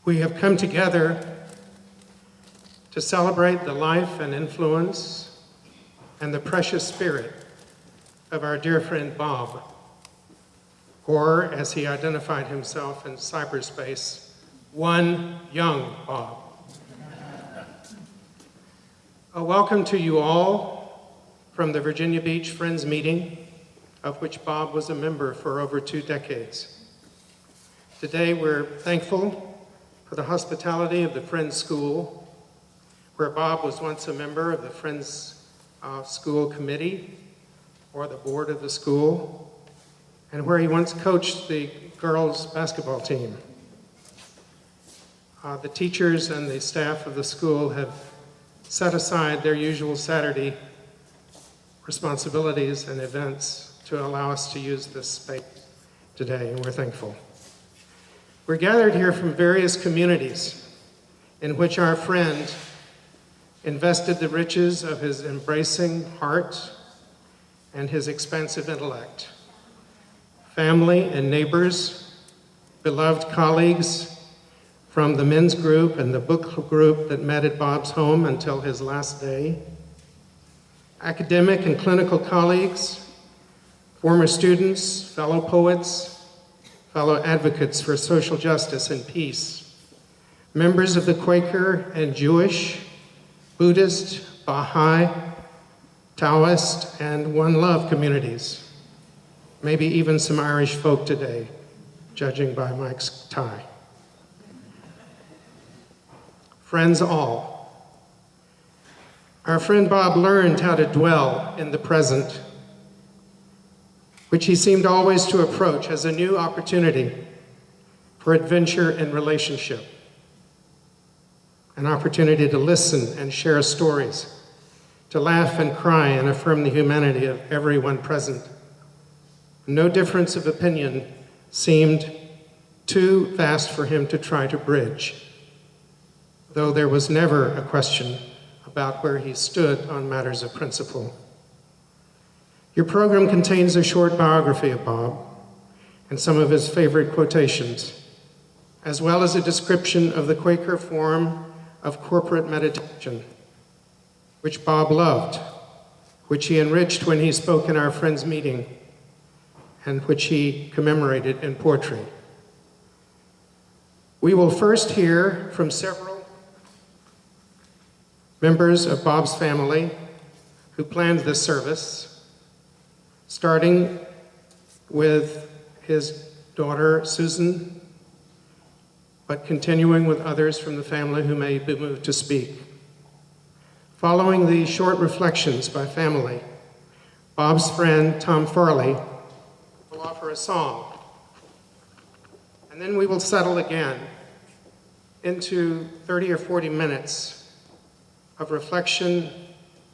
We have come together to celebrate the life and influence and the precious spirit of our dear friend Bob, or as he identified himself in cyberspace, one young Bob. A welcome to you all from the Virginia Beach Friends meeting, of which Bob was a member for over 2 decades. Today we're thankful for the hospitality of the Friends School, where Bob was once a member of the Friends School Committee or the board of the school, and where he once coached the girls' basketball team. The teachers and the staff of the school have set aside their usual Saturday responsibilities and events to allow us to use this space today, and we're thankful. We're gathered here from various communities in which our friend invested the riches of his embracing heart and his expansive intellect. Family and neighbors, beloved colleagues from the men's group and the book group that met at Bob's home until his last day, academic and clinical colleagues, former students, fellow poets, fellow advocates for social justice and peace, members of the Quaker and Jewish, Buddhist, Baha'i, Taoist, and One Love communities. Maybe even some Irish folk today, judging by Mike's tie. Friends all, our friend Bob learned how to dwell in the present, which he seemed always to approach as a new opportunity for adventure and relationship, an opportunity to listen and share stories, to laugh and cry and affirm the humanity of everyone present. No difference of opinion seemed too vast for him to try to bridge, though there was never a question about where he stood on matters of principle. Your program contains a short biography of Bob and some of his favorite quotations, as well as a description of the Quaker form of corporate meditation, which Bob loved, which he enriched when he spoke in our Friends meeting, and which he commemorated in poetry. We will first hear from several members of Bob's family who planned this service, starting with his daughter, Susan, but continuing with others from the family who may be moved to speak. Following the short reflections by family, Bob's friend, Tom Farley, will offer a song. And then we will settle again into 30 or 40 minutes of reflection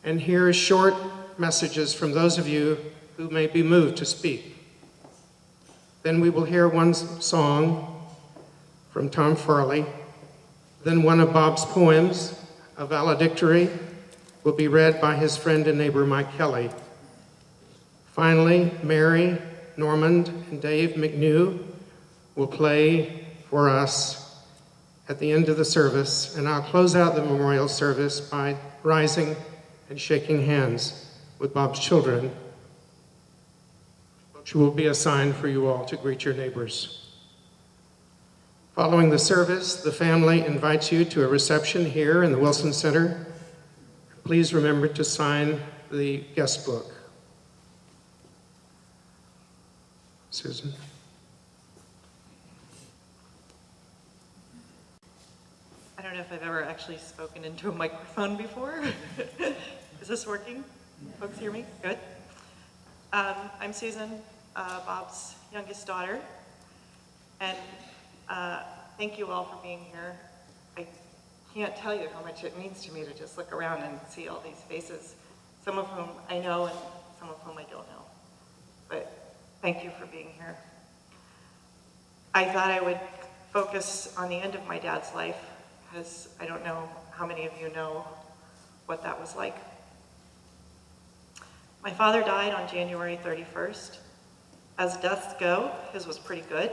and hear short messages from those of you who may be moved to speak. Then we will hear one song from Tom Farley. Then one of Bob's poems, a valedictory, will be read by his friend and neighbor Mike Kelly. Finally, Mary, Normand, and Dave McNew will play for us at the end of the service, and I'll close out the memorial service by rising and shaking hands with Bob's children, which will be a sign for you all to greet your neighbors. Following the service, the family invites you to a reception here in the Wilson Center. Please remember to sign the guest book. Susan. I don't know if I've ever actually spoken into a microphone before. Is this working? Folks hear me? Good. I'm Susan, Bob's youngest daughter, and thank you all for being here. I can't tell you how much it means to me to just look around and see all these faces, some of whom I know and some of whom I don't know. But thank you for being here. I thought I would focus on the end of my dad's life, because I don't know how many of you know what that was like. My father died on January 31st. As deaths go, his was pretty good.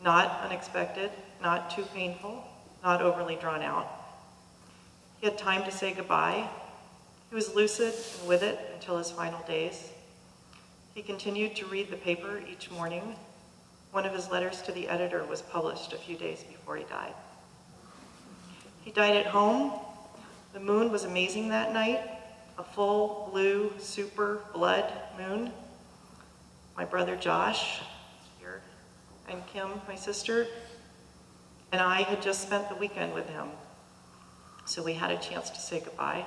Not unexpected, not too painful, not overly drawn out. He had time to say goodbye. He was lucid and with it until his final days. He continued to read the paper each morning. One of his letters to the editor was published a few days before he died. He died at home. The moon was amazing that night, a full blue super blood moon. My brother Josh, here, and Kim, my sister, and I had just spent the weekend with him, so we had a chance to say goodbye.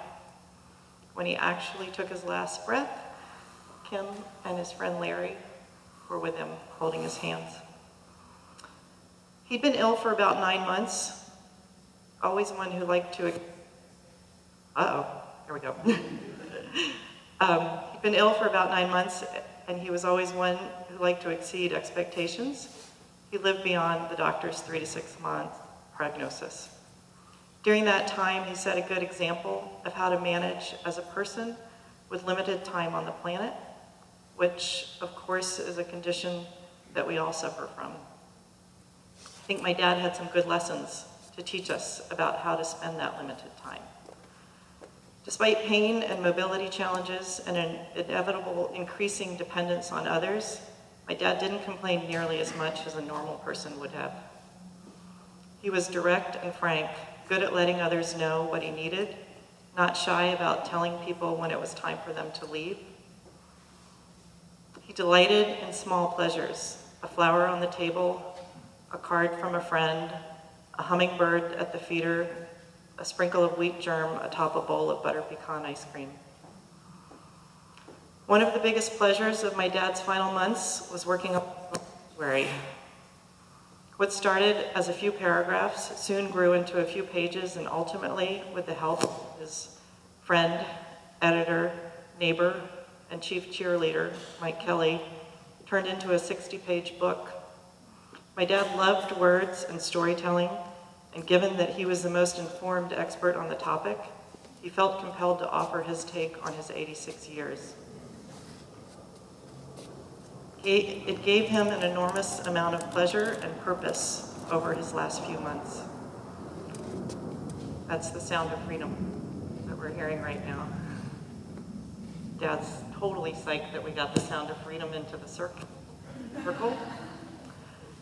When he actually took his last breath, Kim and his friend Larry were with him, holding his hands. He'd been ill for about 9 months, always one who liked to, there we go. He'd been ill for about 9 months, and he was always one who liked to exceed expectations. He lived beyond the doctor's 3 to 6 month prognosis. During that time, he set a good example of how to manage as a person with limited time on the planet, which of course is a condition that we all suffer from. I think my dad had some good lessons to teach us about how to spend that limited time. Despite pain and mobility challenges and an inevitable increasing dependence on others, my dad didn't complain nearly as much as a normal person would have. He was direct and frank, good at letting others know what he needed, not shy about telling people when it was time for them to leave. He delighted in small pleasures, a flower on the table, a card from a friend, a hummingbird at the feeder, a sprinkle of wheat germ atop a bowl of butter pecan ice cream. One of the biggest pleasures of my dad's final months was working on the obituary. What started as a few paragraphs soon grew into a few pages, and ultimately, with the help of his friend, editor, neighbor, and chief cheerleader, Mike Kelly, turned into a 60-page book. My dad loved words and storytelling, and given that he was the most informed expert on the topic, he felt compelled to offer his take on his 86 years. It gave him an enormous amount of pleasure and purpose over his last few months. That's the sound of freedom that we're hearing right now. Dad's totally psyched that we got the sound of freedom into the circle.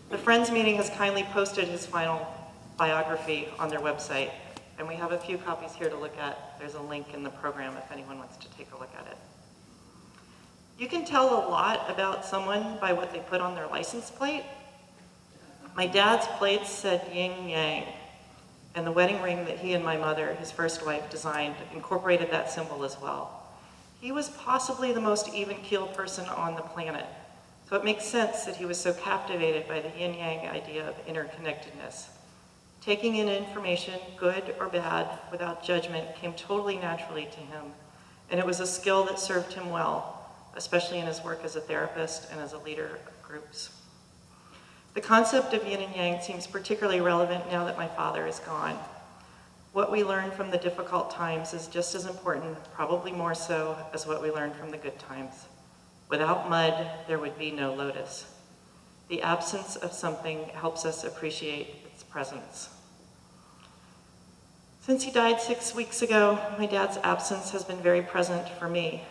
The Friends meeting has kindly posted his final biography on their website, and we have a few copies here to look at. There's a link in the program if anyone wants to take a look at it. You can tell a lot about someone by what they put on their license plate. My dad's plate said yin yang, and the wedding ring that he and my mother, his first wife, designed incorporated that symbol as well. He was possibly the most even-keeled person on the planet, so it makes sense that he was so captivated by the yin-yang idea of interconnectedness. Taking in information, good or bad, without judgment, came totally naturally to him, and it was a skill that served him well, especially in his work as a therapist and as a leader of groups. The concept of yin and yang seems particularly relevant now that my father is gone. What we learn from the difficult times is just as important, probably more so, as what we learn from the good times. Without mud, there would be no lotus. The absence of something helps us appreciate its presence. Since he died 6 weeks ago, my dad's absence has been very present for me.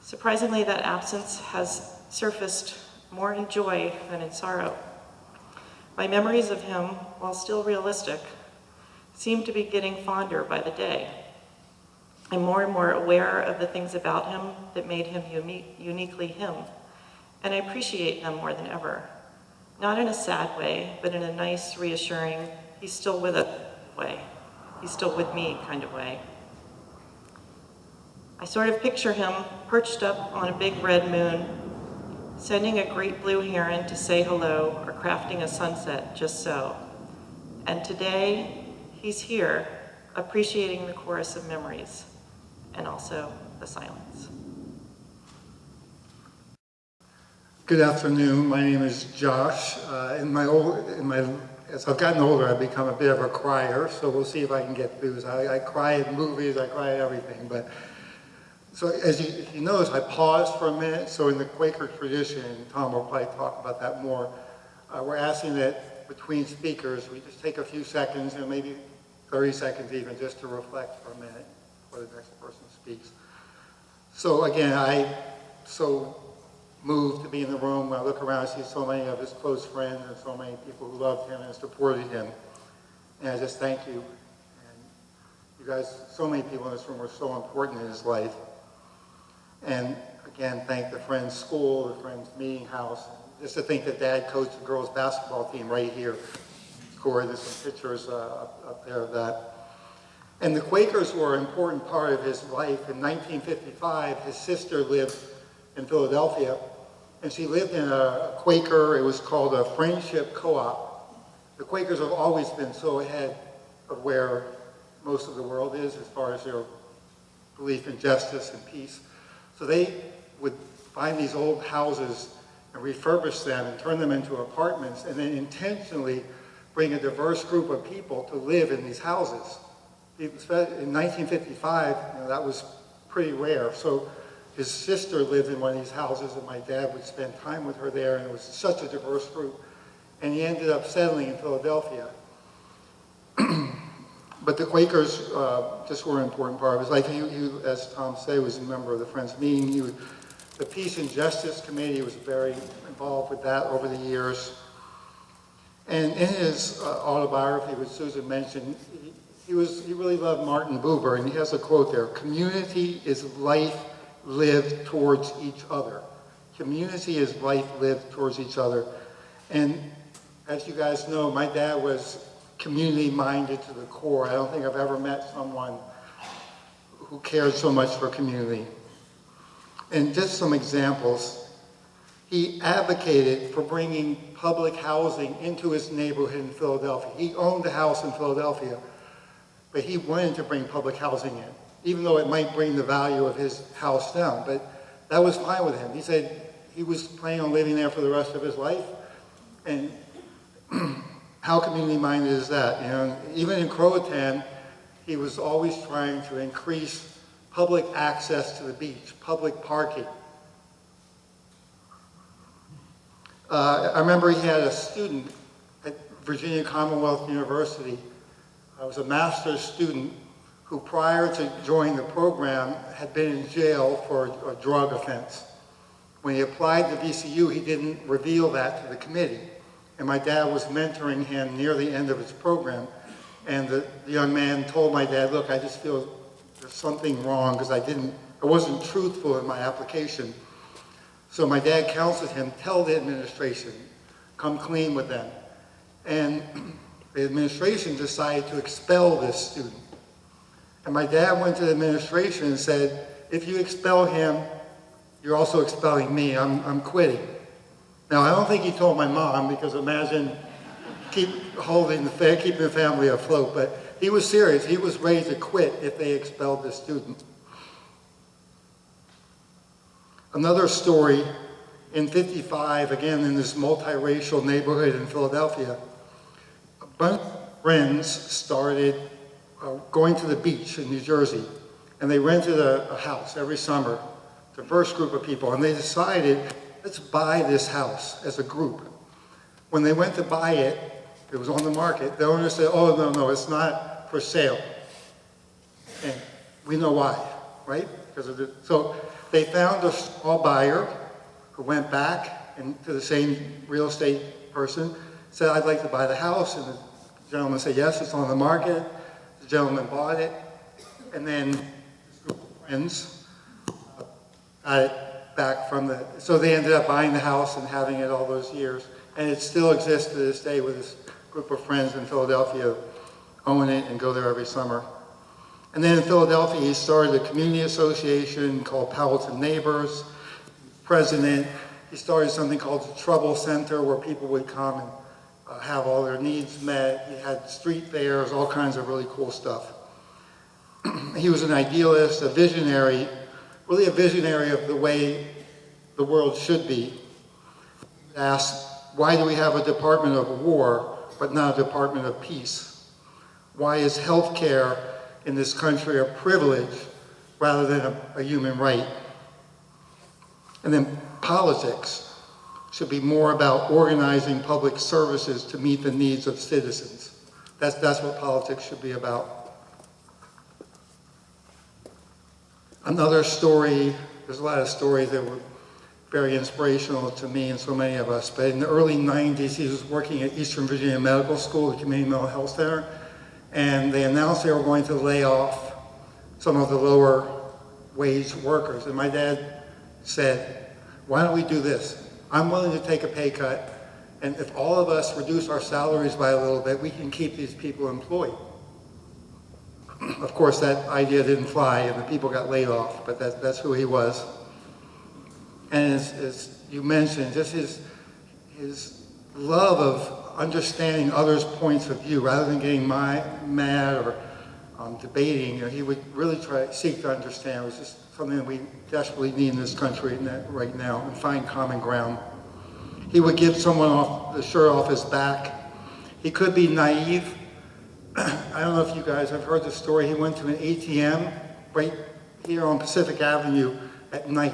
Surprisingly, that absence has surfaced more in joy than in sorrow. My memories of him, while still realistic, seem to be getting fonder by the day. I'm more and more aware of the things about him that made him uniquely him, and I appreciate them more than ever. Not in a sad way, but in a nice, reassuring, he's still with us way. He's still with me kind of way. I sort of picture him perched up on a big red moon, sending a great blue heron to say hello or crafting a sunset just so. And today, he's here, appreciating the chorus of memories and also the silence. Good afternoon. My name is Josh. As I've gotten older, I've become a bit of a crier, so we'll see if I can get through this. I cry at movies, I cry at everything, but so as you notice, I paused for a minute. So in the Quaker tradition, Tom will probably talk about that more. we're asking that between speakers, we just take a few seconds, and maybe 30 seconds even, just to reflect for a minute before the next person speaks. So again, I so moved to be in the room. When I look around, I see so many of his close friends and so many people who loved him and supported him. And I just thank you. And you guys, so many people in this room were so important in his life. And again, thank the Friends School, the Friends Meeting House. Just to think that Dad coached the girls' basketball team right here. Corey, there's some pictures up there of that. And the Quakers were an important part of his life. In 1955, his sister lived in Philadelphia, and she lived in a Quaker, it was called a Friendship Co-op. The Quakers have always been so ahead of where most of the world is as far as their belief in justice and peace. So they would find these old houses and refurbish them and turn them into apartments, and then intentionally bring a diverse group of people to live in these houses. In 1955, that was pretty rare. So his sister lived in one of these houses, and my dad would spend time with her there, and it was such a diverse group. And he ended up settling in Philadelphia. But the Quakers just were an important part of his life. He, as Tom said, was a member of the Friends Meeting. The Peace and Justice Committee was very involved with that over the years. And in his autobiography, which Susan mentioned, he really loved Martin Buber, and he has a quote there: "Community is life lived towards each other." Community is life lived towards each other. And as you guys know, my dad was community-minded to the core. I don't think I've ever met someone who cared so much for community. And just some examples. He advocated for bringing public housing into his neighborhood in Philadelphia. He owned a house in Philadelphia, but he wanted to bring public housing in, even though it might bring the value of his house down. But that was fine with him. He said he was planning on living there for the rest of his life. And how community-minded is that? You know, even in Croatan, he was always trying to increase public access to the beach, public parking. I remember he had a student at Virginia Commonwealth University. I was a master's student who, prior to joining the program, had been in jail for a drug offense. When he applied to VCU, he didn't reveal that to the committee. And my dad was mentoring him near the end of his program. And the young man told my dad, "Look, I just feel there's something wrong because I wasn't truthful in my application." So my dad counseled him, "Tell the administration, come clean with them." And the administration decided to expel this student. And my dad went to the administration and said, "If you expel him, you're also expelling me. I'm quitting." Now, I don't think he told my mom, because imagine keeping the family afloat, but he was serious. He was ready to quit if they expelled this student. Another story, in '55, again in this multiracial neighborhood in Philadelphia, a bunch of friends started going to the beach in New Jersey, and they rented a house every summer, diverse group of people, and they decided, let's buy this house as a group. When they went to buy it, it was on the market, the owner said, "Oh, no, it's not for sale." And we know why, right? So they found a small buyer who went back to the same real estate person, said, "I'd like to buy the house." And the gentleman said, "Yes, it's on the market." The gentleman bought it, and then this group of friends got it back so they ended up buying the house and having it all those years. And it still exists to this day, with this group of friends in Philadelphia own it and go there every summer. And then in Philadelphia, he started a community association called Powelton Neighbors. President, he started something called the Trouble Center, where people would come and have all their needs met. He had street fairs, all kinds of really cool stuff. He was an idealist, a visionary, really a visionary of the way the world should be. He asked, why do we have a Department of War, but not a Department of Peace? Why is health care in this country a privilege rather than a human right? And then politics. should be more about organizing public services to meet the needs of citizens. That's what politics should be about. Another story, there's a lot of stories that were very inspirational to me and so many of us, but in the early 90s, he was working at Eastern Virginia Medical School, the Community Mental Health Center, and they announced they were going to lay off some of the lower wage workers. And my dad said, why don't we do this? I'm willing to take a pay cut, and if all of us reduce our salaries by a little bit, we can keep these people employed. Of course, that idea didn't fly, and the people got laid off, but that's who he was. And as you mentioned, just his love of understanding others' points of view, rather than getting mad or debating, he would really seek to understand. It was just something that we desperately need in this country right now, and find common ground. He would give someone the shirt off his back. He could be naive. I don't know if you guys have heard the story. He went to an ATM right here on Pacific Avenue at night.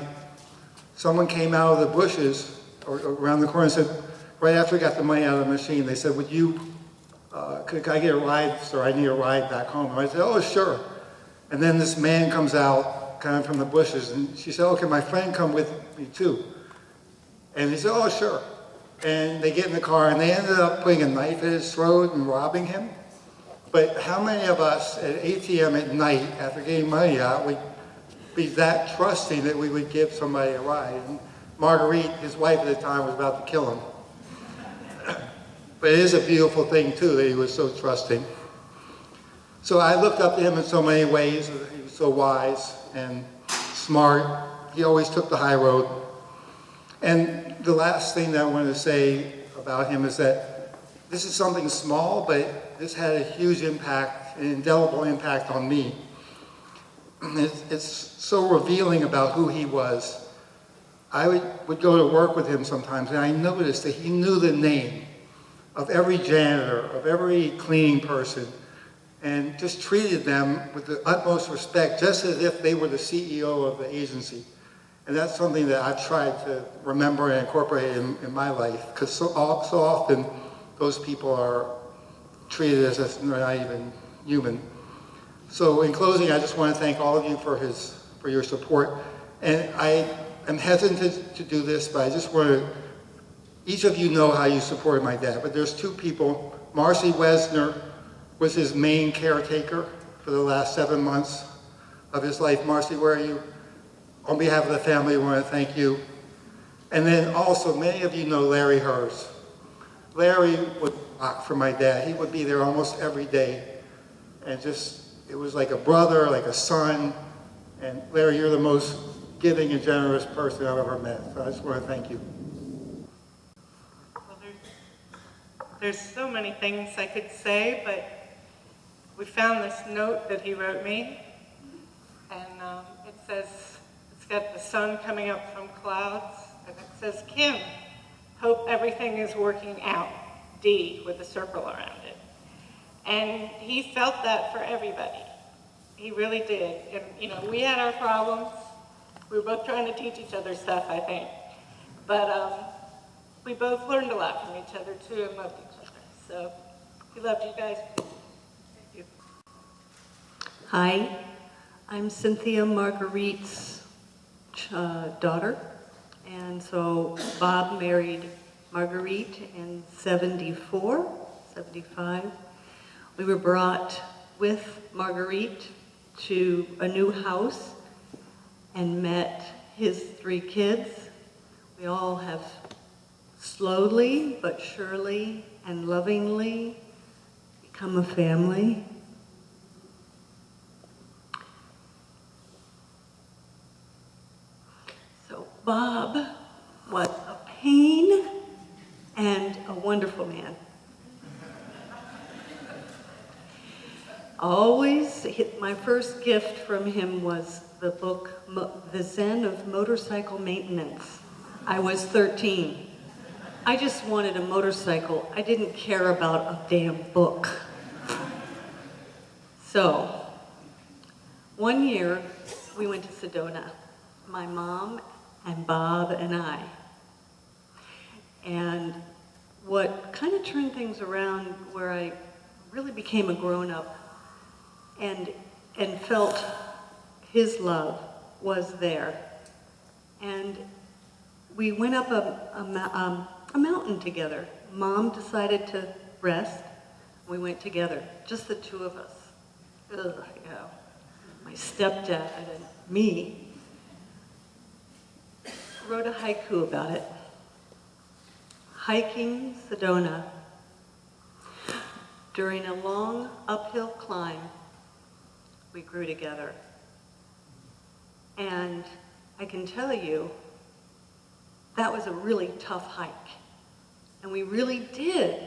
Someone came out of the bushes or around the corner and said, right after he got the money out of the machine, they said, would you, could I get a ride, sir? I need a ride back home. And I said, oh, sure. And then this man comes out kind of from the bushes, and she said, oh, can my friend come with me too? And he said, oh, sure. And they get in the car, and they ended up putting a knife at his throat and robbing him. But how many of us at ATM at night, after getting money out, would be that trusting that we would give somebody a ride? And Marguerite, his wife at the time, was about to kill him. But it is a beautiful thing, too, that he was so trusting. So I looked up to him in so many ways. He was so wise and smart. He always took the high road. And the last thing that I wanted to say about him is that this is something small, but this had a huge impact, an indelible impact on me. It's so revealing about who he was. I would go to work with him sometimes, and I noticed that he knew the name of every janitor, of every cleaning person, and just treated them with the utmost respect, just as if they were the CEO of the agency. And that's something that I've tried to remember and incorporate in my life, because so often those people are treated as if they're not even human. So in closing, I just want to thank all of you for your support. And I am hesitant to do this, but I just want to, each of you know how you supported my dad, but there's two people. Marcy Wesner was his main caretaker for the last 7 months of his life. Marcy, where are you? On behalf of the family, I want to thank you. And then also, many of you know Larry Hers. Larry would rock for my dad. He would be there almost every day. And it was like a brother, like a son. And Larry, you're the most giving and generous person I've ever met. So I just want to thank you. Well, there's so many things I could say, but we found this note that he wrote me. And it says, it's got the sun coming up from clouds. And it says, Kim, hope everything is working out. D with a circle around it. And he felt that for everybody. He really did. And, we had our problems. We were both trying to teach each other stuff, I think. But we both learned a lot from each other, too, and loved each other. So he loved you guys. Thank you. Hi, I'm Cynthia Marguerite's daughter. And so Bob married Marguerite in 74, 75. We were brought with Marguerite to a new house and met his 3 kids. We all have slowly but surely and lovingly become a family. So Bob was a pain and a wonderful man. My first gift from him was the book, The Zen of Motorcycle Maintenance. I was 13. I just wanted a motorcycle. I didn't care about a damn book. So, one year, we went to Sedona, my mom and Bob and I. And what kind of turned things around where I really became a grown-up and felt his love was there. And we went up a mountain together. Mom decided to rest. We went together, just the two of us. Ugh, yeah. My stepdad and me wrote a haiku about it. Hiking Sedona. During a long uphill climb, we grew together. And I can tell you, that was a really tough hike. And we really did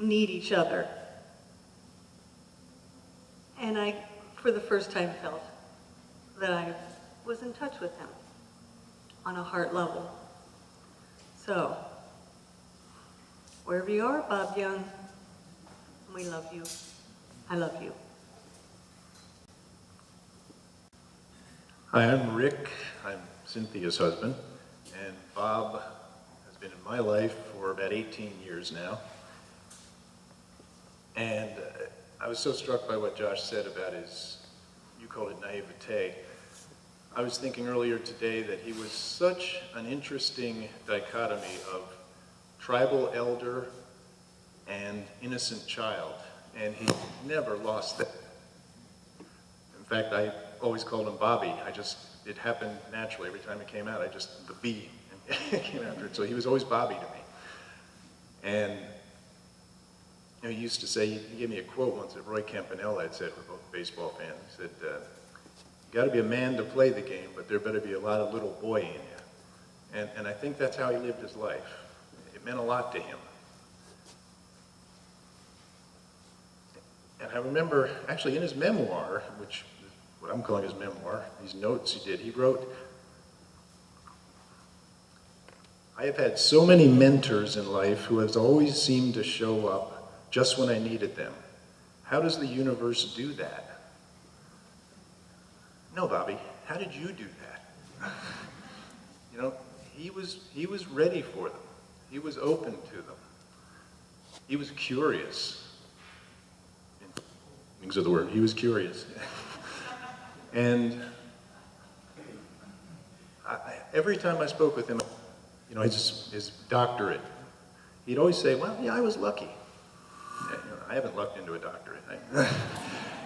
need each other. And I, for the first time, felt that I was in touch with him on a heart level. So, wherever you are, Bob Young, we love you. I love you. Hi, I'm Rick. I'm Cynthia's husband, and Bob has been in my life for about 18 years now. And I was so struck by what Josh said about his, you called it naivete. I was thinking earlier today that he was such an interesting dichotomy of tribal elder and innocent child, and he never lost that. In fact, I always called him Bobby. It happened naturally. Every time it came out, the B came after it. So he was always Bobby to me. And he used to say, he gave me a quote once that Roy Campanella had said, we're both baseball fans. He said, you got to be a man to play the game, but there better be a lot of little boy in you. And I think that's how he lived his life. It meant a lot to him. And I remember, actually in his memoir, which is what I'm calling his memoir, these notes he did, he wrote, I have had so many mentors in life who has always seemed to show up just when I needed them. How does the universe do that? No, Bobby, how did you do that? You know, he was ready for them. He was open to them. He was curious. Meanings of the word. He was curious. And every time I spoke with him, his doctorate, he'd always say, well, yeah, I was lucky. I haven't lucked into a doctorate.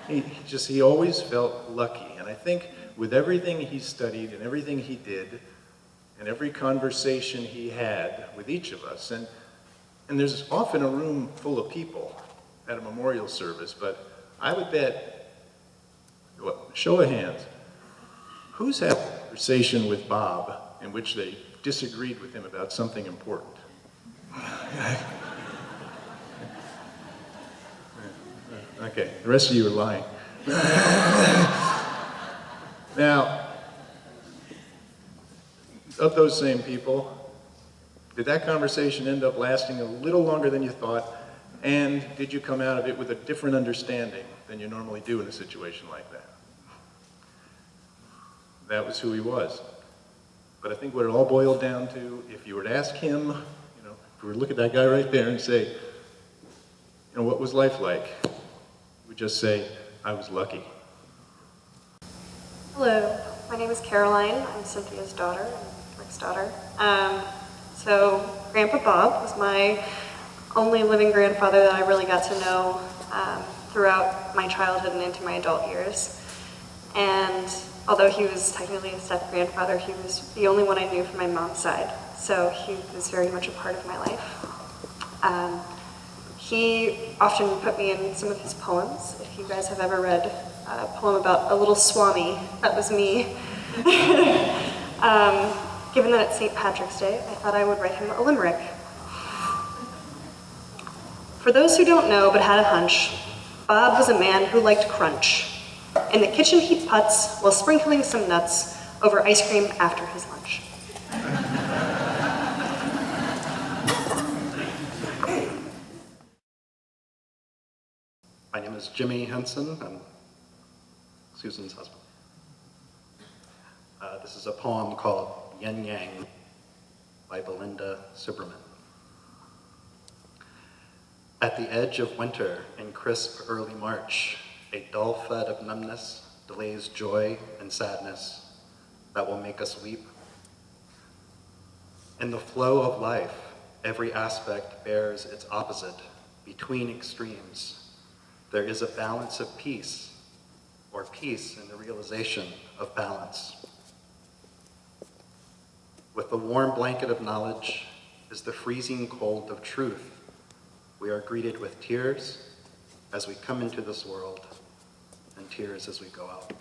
He always felt lucky. And I think with everything he studied and everything he did and every conversation he had with each of us, and there's often a room full of people at a memorial service, but I would bet, well, show of hands, who's had a conversation with Bob in which they disagreed with him about something important? Okay, the rest of you are lying. Now, of those same people, did that conversation end up lasting a little longer than you thought? And did you come out of it with a different understanding than you normally do in a situation like that? That was who he was. But I think what it all boiled down to, if you were to ask him, if we were to look at that guy right there and say, what was life like? He would just say, I was lucky. Hello, my name is Caroline. I'm Cynthia's daughter, and Rick's daughter. So Grandpa Bob was my only living grandfather that I really got to know throughout my childhood and into my adult years. And although he was technically a step-grandfather, he was the only one I knew from my mom's side. So he was very much a part of my life. He often put me in some of his poems. If you guys have ever read a poem about a little swami, that was me. Given that it's St. Patrick's Day, I thought I would write him a limerick. For those who don't know but had a hunch, Bob was a man who liked crunch. In the kitchen he'd putz while sprinkling some nuts over ice cream after his lunch. My name is Jimmy Henson. I'm Susan's husband. This is a poem called Yin Yang by Belinda Superman. At the edge of winter in crisp early March, a dull flood of numbness delays joy and sadness that will make us weep. In the flow of life, every aspect bears its opposite. Between extremes, there is a balance of peace, or peace in the realization of balance. With the warm blanket of knowledge is the freezing cold of truth. We are greeted with tears as we come into this world, and tears as we go out.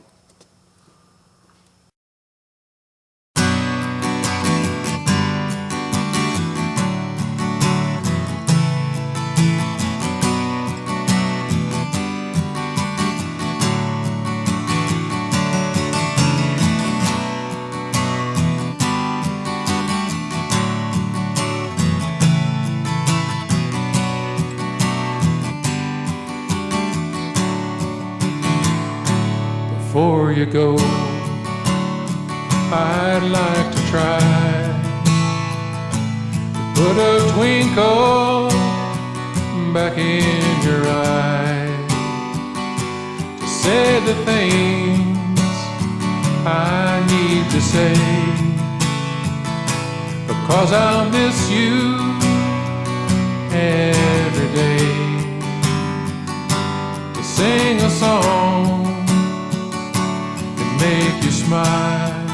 Before you go, I'd like to try to put a twinkle back in your eye, to say the things I need to say, because I'll miss you every day, to sing a song, make you smile,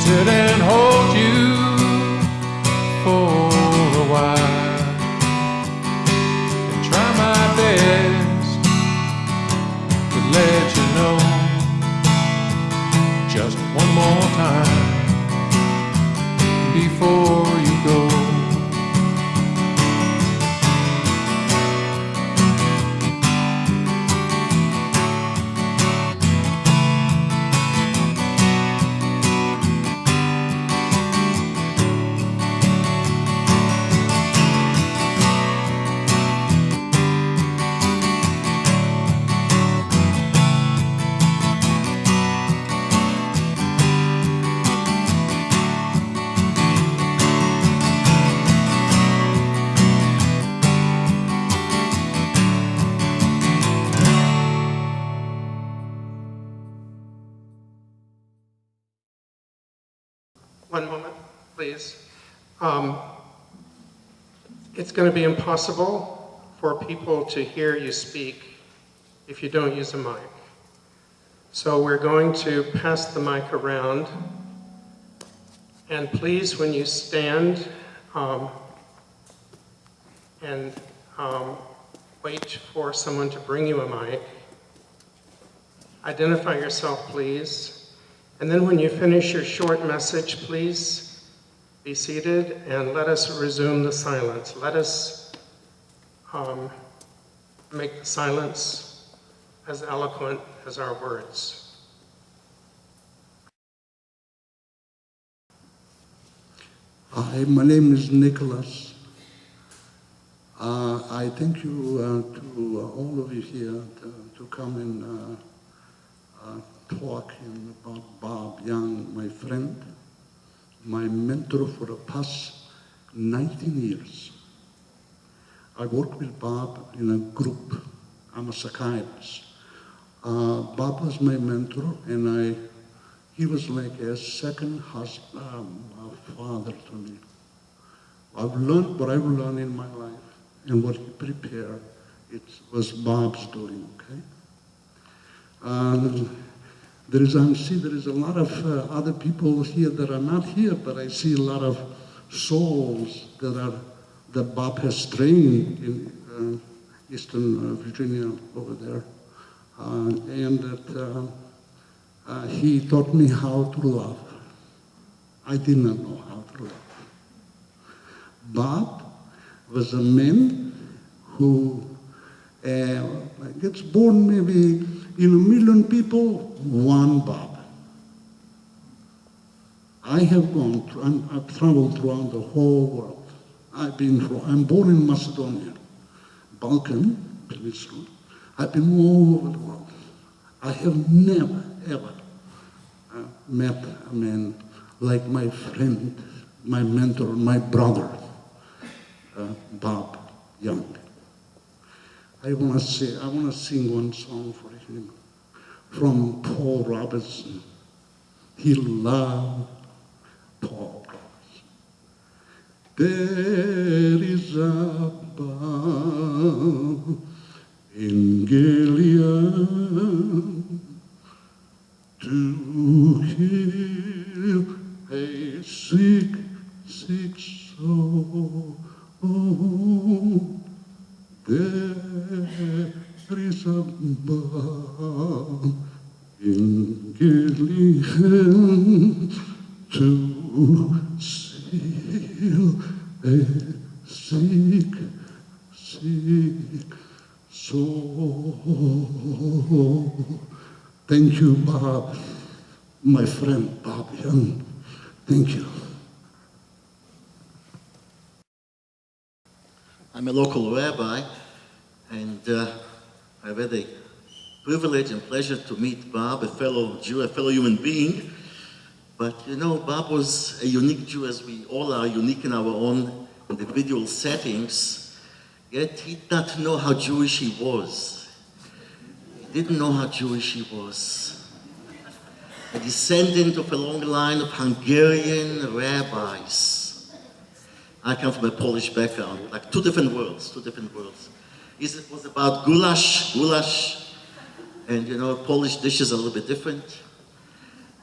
sit and hold you for a while, and try my best to let you know just one more time before you go. One moment, please. It's going to be impossible for people to hear you speak if you don't use a mic. So we're going to pass the mic around. And please, when you stand and wait for someone to bring you a mic, identify yourself, please. And then when you finish your short message, please be seated and let us resume the silence. Let us make the silence as eloquent as our words. Hi, my name is Nicholas. I thank you to all of you here to come and talking about Bob Young, my friend, my mentor for the past 19 years. I work with Bob in a group. I'm a psychiatrist. Bob was my mentor, and he was like a second husband, a father to me. I've learned what I've learned in my life, and what he prepared, it was Bob's doing, okay? I see there is a lot of other people here that are not here, but I see a lot of souls that Bob has trained in Eastern Virginia over there, and that he taught me how to love. I did not know how to love. Bob was a man who gets born maybe in a million people, one Bob. I have gone through, I've traveled throughout the whole world. I'm born in Macedonia, Balkan Peninsula. I've been all over the world. I have never, ever met a man like my friend my mentor, my brother, Bob Young. I want to sing one song for him from Paul Robeson. He loved Paul Robeson. There is a Bob in Gilead to heal a sick, sick soul. There is a balm in Gilead to heal a sick, sick soul. Thank you, Bob, my friend Bob Young. Thank you. I'm a local rabbi, and I've had the privilege and pleasure to meet Bob, a fellow Jew, a fellow human being. But you know, Bob was a unique Jew, as we all are unique in our own individual settings, yet he did not know how Jewish he was. He didn't know how Jewish he was. A descendant of a long line of Hungarian rabbis. I come from a Polish background, like two different worlds. It was about goulash, and you know, Polish dishes are a little bit different.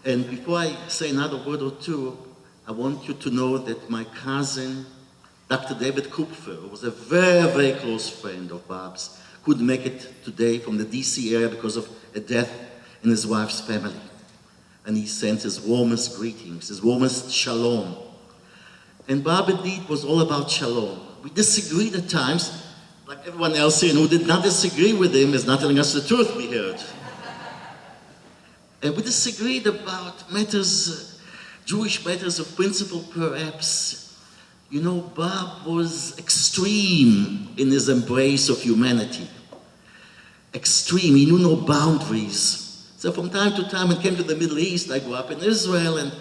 And before I say another word or two, I want you to know that my cousin, Dr. David Kupfer, who was a very, very close friend of Bob's, couldn't make it today from the DC area because of a death in his wife's family. And he sent his warmest greetings, his warmest shalom. And Bob indeed was all about shalom. We disagreed at times, like everyone else here, and who did not disagree with him is not telling us the truth, we heard. And we disagreed about matters, Jewish matters of principle perhaps. You know, Bob was extreme in his embrace of humanity. Extreme, he knew no boundaries. So from time to time, when he came to the Middle East, I grew up in Israel, and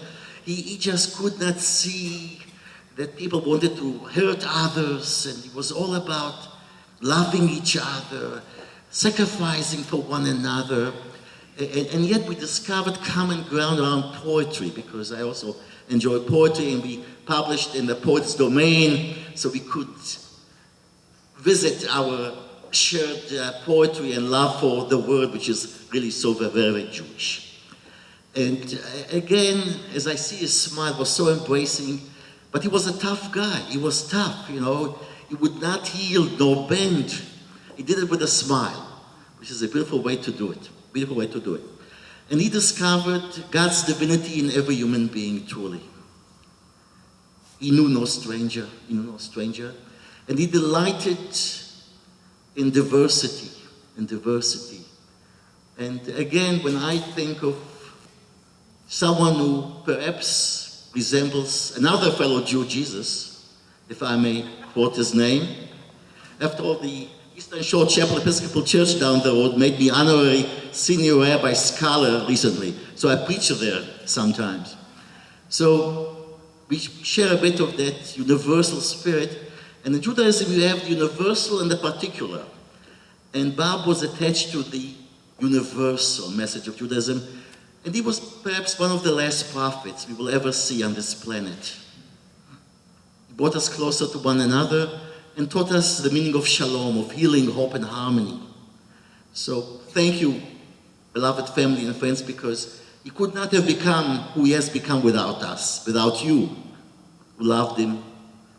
he just could not see that people wanted to hurt others, and it was all about loving each other, sacrificing for one another. And yet we discovered common ground around poetry, because I also enjoy poetry, and we published in the Poet's Domain, so we could visit our shared poetry and love for the word, which is really so very, very Jewish. And again, as I see his smile, was so embracing. But he was a tough guy. He was tough, you know. He would not yield nor bend. He did it with a smile, which is a beautiful way to do it. Beautiful way to do it. And he discovered God's divinity in every human being, truly. He knew no stranger. He knew no stranger. And he delighted in diversity. And again, when I think of someone who perhaps resembles another fellow Jew, Jesus, if I may quote his name. After all, the Eastern Shore Chapel Episcopal Church down the road made me honorary senior rabbi scholar recently, so I preach there sometimes. So we share a bit of that universal spirit, and in Judaism you have the universal and the particular. And Bob was attached to the universal message of Judaism, and he was perhaps one of the last prophets we will ever see on this planet. He brought us closer to one another and taught us the meaning of shalom, of healing, hope, and harmony. So thank you, beloved family and friends, because he could not have become who he has become without us, without you, who loved him,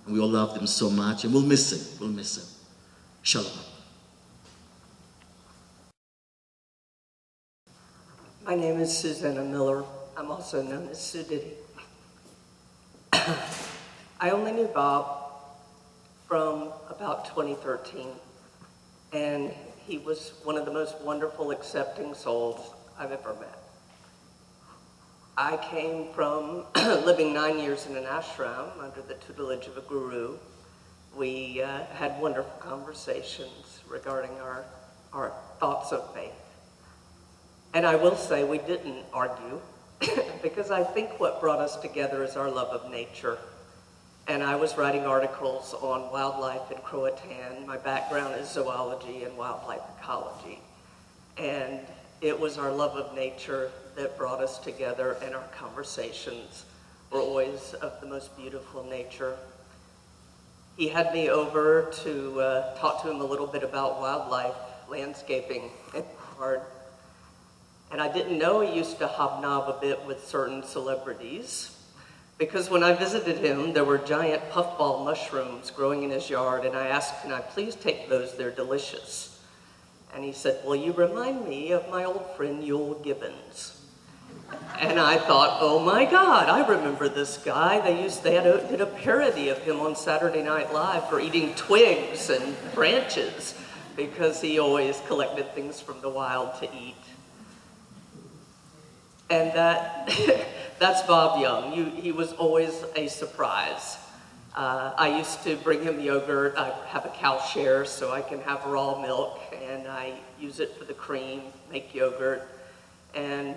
and we all loved him so much, and we'll miss him. Shalom. My name is Susanna Miller. I'm also known as Sue Diddy. I only knew Bob from about 2013, and he was one of the most wonderful, accepting souls I've ever met. I came from living 9 years in an ashram under the tutelage of a guru. We had wonderful conversations regarding our thoughts of faith. And I will say we didn't argue, because I think what brought us together is our love of nature And I was writing articles on wildlife in Croatan. My background is zoology and wildlife ecology. And it was our love of nature that brought us together, and our conversations were always of the most beautiful nature. He had me over to talk to him a little bit about wildlife, landscaping, and art. And I didn't know he used to hobnob a bit with certain celebrities, because when I visited him, there were giant puffball mushrooms growing in his yard, and I asked, can I please take those? They're delicious. And he said, well, you remind me of my old friend Yul Gibbons. And I thought, oh my God, I remember this guy. They did a parody of him on Saturday Night Live for eating twigs and branches, because he always collected things from the wild to eat. And that's Bob Young. He was always a surprise. I used to bring him yogurt. I have a cow share so I can have raw milk, and I use it for the cream, make yogurt. And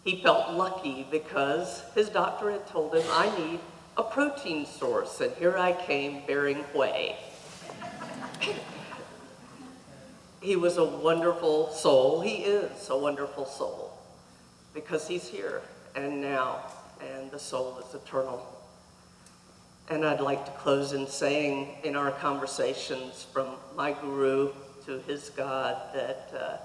he felt lucky because his doctor had told him, I need a protein source, and here I came bearing whey. He was a wonderful soul. He is a wonderful soul, because he's here and now, and the soul is eternal. And I'd like to close in saying, in our conversations from my guru to his God, that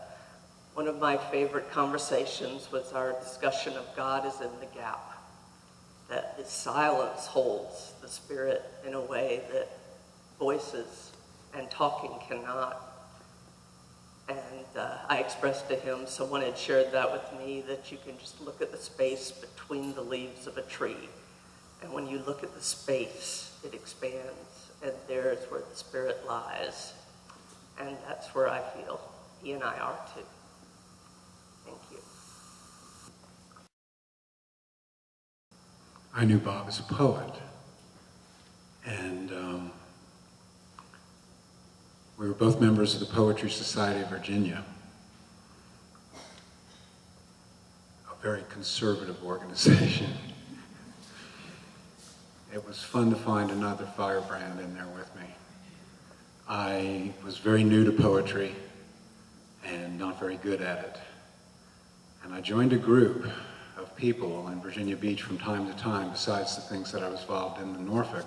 one of my favorite conversations was our discussion of God is in the gap, that his silence holds the spirit in a way that voices and talking cannot. And I expressed to him, someone had shared that with me, that you can just look at the space between the leaves of a tree. And when you look at the space, it expands, and there's where the spirit lies. And that's where I feel he and I are too. Thank you. I knew Bob as a poet, and we were both members of the Poetry Society of Virginia, a very conservative organization. It was fun to find another firebrand in there with me. I was very new to poetry and not very good at it. And I joined a group of people in Virginia Beach from time to time, besides the things that I was involved in Norfolk.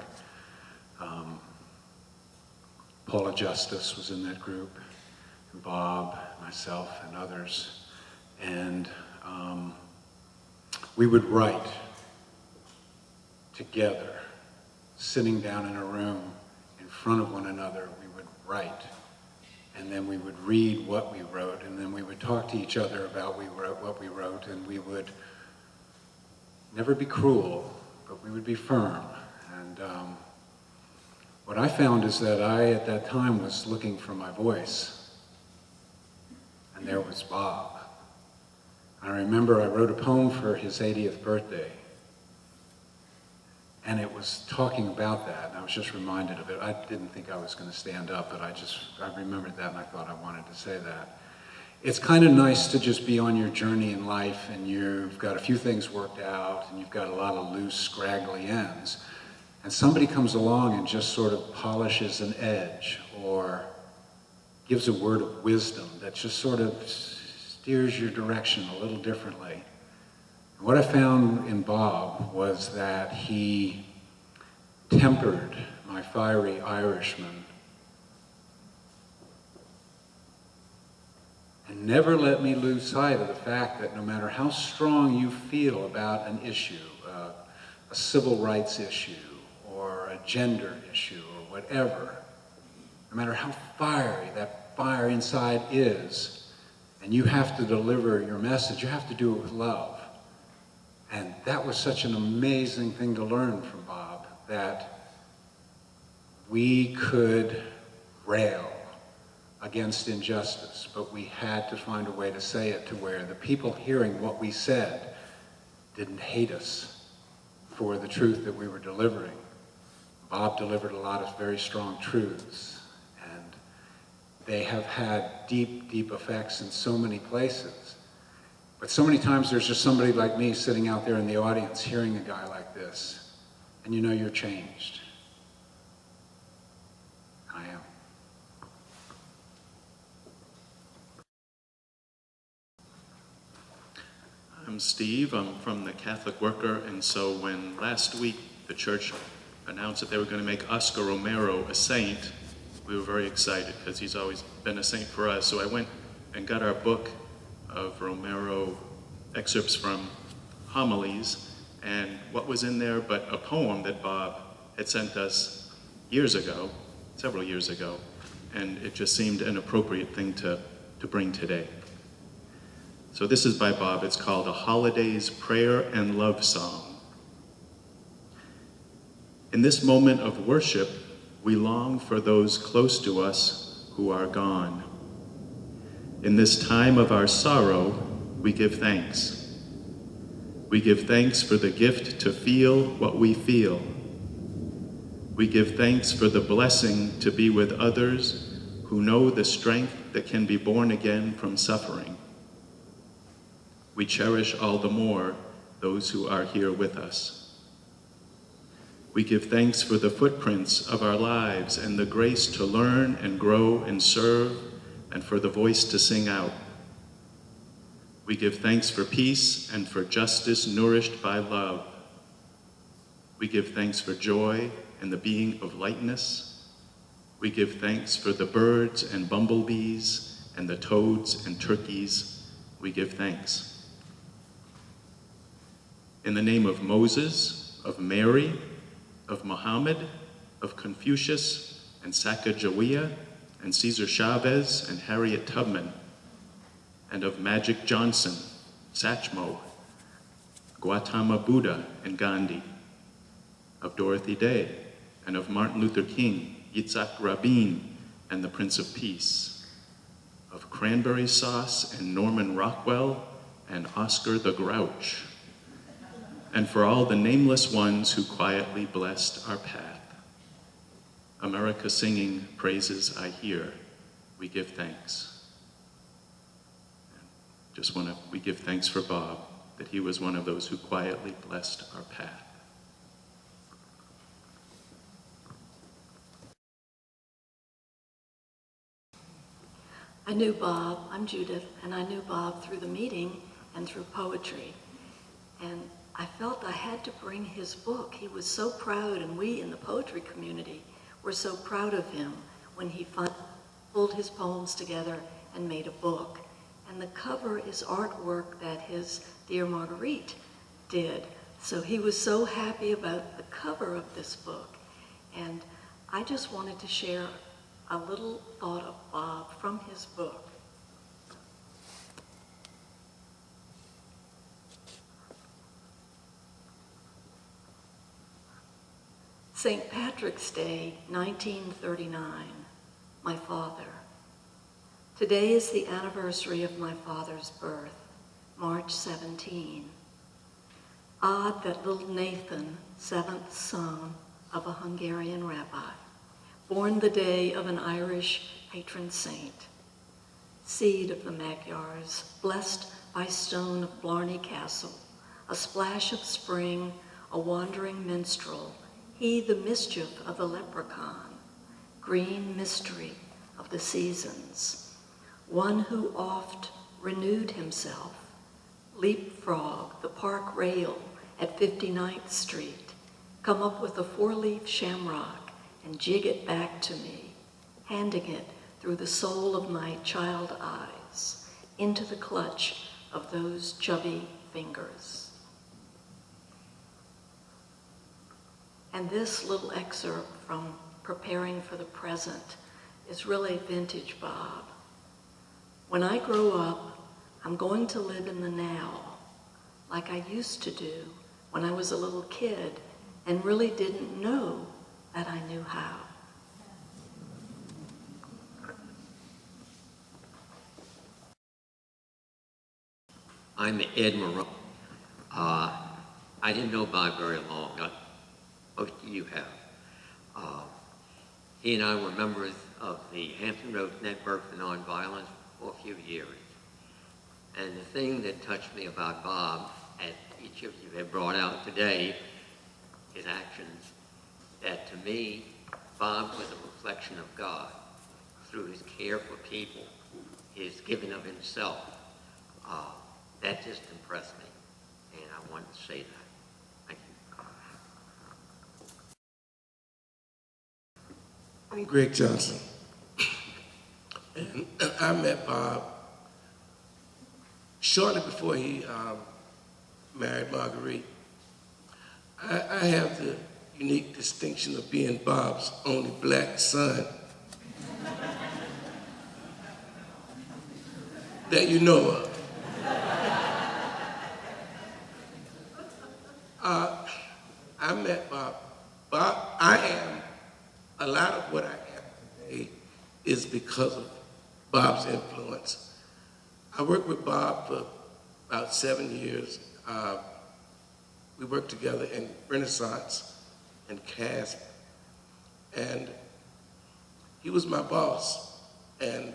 Paula Justice was in that group, and Bob, myself, and others. And we would write together, sitting down in a room in front of one another. We would write, and then we would read what we wrote, and then we would talk to each other about what we wrote, and we would never be cruel, but we would be firm. And what I found is that I, at that time, was looking for my voice, and there was Bob. I remember I wrote a poem for his 80th birthday, and it was talking about that, and I was just reminded of it. I didn't think I was going to stand up, but I remembered that, and I thought I wanted to say that. It's kind of nice to just be on your journey in life, and you've got a few things worked out, and you've got a lot of loose, scraggly ends, and somebody comes along and just sort of polishes an edge, or gives a word of wisdom that just sort of steers your direction a little differently. What I found in Bob was that he tempered my fiery Irishman and never let me lose sight of the fact that no matter how strong you feel about an issue, a civil rights issue, or a gender issue, or whatever, no matter how fiery that fire inside is, and you have to deliver your message, you have to do it with love. And that was such an amazing thing to learn from Bob, that we could rail against injustice, but we had to find a way to say it to where the people hearing what we said didn't hate us for the truth that we were delivering. Bob delivered a lot of very strong truths, and they have had deep, deep effects in so many places. But so many times there's just somebody like me sitting out there in the audience hearing a guy like this, and you know you're changed. I am. I'm Steve. I'm from the Catholic Worker, and so when last week the church announced that they were going to make Oscar Romero a saint, we were very excited because he's always been a saint for us. So I went and got our book of Romero excerpts from homilies, and what was in there but a poem that Bob had sent us years ago, several years ago, and it just seemed an appropriate thing to bring today. So this is by Bob. It's called A Holiday's Prayer and Love Song. In this moment of worship, we long for those close to us who are gone. In this time of our sorrow, we give thanks. We give thanks for the gift to feel what we feel. We give thanks for the blessing to be with others who know the strength that can be born again from suffering. We cherish all the more those who are here with us. We give thanks for the footprints of our lives and the grace to learn and grow and serve, and for the voice to sing out. We give thanks for peace and for justice nourished by love. We give thanks for joy and the being of lightness. We give thanks for the birds and bumblebees and the toads and turkeys. We give thanks. In the name of Moses, of Mary, of Muhammad, of Confucius and Sacagawea and Cesar Chavez and Harriet Tubman, and of Magic Johnson, Satchmo, Gautama Buddha and Gandhi, of Dorothy Day, and of Martin Luther King, Yitzhak Rabin, and the Prince of Peace, of Cranberry Sauce and Norman Rockwell and Oscar the Grouch, and for all the nameless ones who quietly blessed our path. America singing praises I hear, we give thanks. We give thanks for Bob, that he was one of those who quietly blessed our path. I knew Bob, I'm Judith, and I knew Bob through the meeting and through poetry. And I felt I had to bring his book. He was so proud, and we in the poetry community were so proud of him when he pulled his poems together and made a book. And the cover is artwork that his dear Marguerite did. So he was so happy about the cover of this book. And I just wanted to share a little thought of Bob from his book. St. Patrick's Day, 1939, my father. Today is the anniversary of my father's birth, March 17. Odd that little Nathan, seventh son of a Hungarian rabbi, born the day of an Irish patron saint, seed of the Magyars, blessed by stone of Blarney Castle, a splash of spring, a wandering minstrel, he the mischief of the leprechaun, green mystery of the seasons, one who oft renewed himself, leapfrog the park rail at 59th Street, come up with a four-leaf shamrock and jig it back to me, handing it through the soul of my child eyes into the clutch of those chubby fingers. And this little excerpt from Preparing for the Present is really vintage Bob. When I grow up, I'm going to live in the now, like I used to do when I was a little kid and really didn't know that I knew how. I'm Ed Moreau. I didn't know Bob very long. Most of you have. He and I were members of the Hampton Roads Network for Nonviolence for a few years. And the thing that touched me about Bob, as each of you have brought out today, his actions, that to me, Bob was a reflection of God through his care for people, his giving of himself. That just impressed me, and I wanted to say that. Thank you. I'm Greg Johnson. And I met Bob shortly before he married Marguerite. I have the unique distinction of being Bob's only black son that you know of. I met Bob. A lot of what I am today is because of Bob's influence. I worked with Bob for about 7 years. We worked together in Renaissance and CASP, and he was my boss. And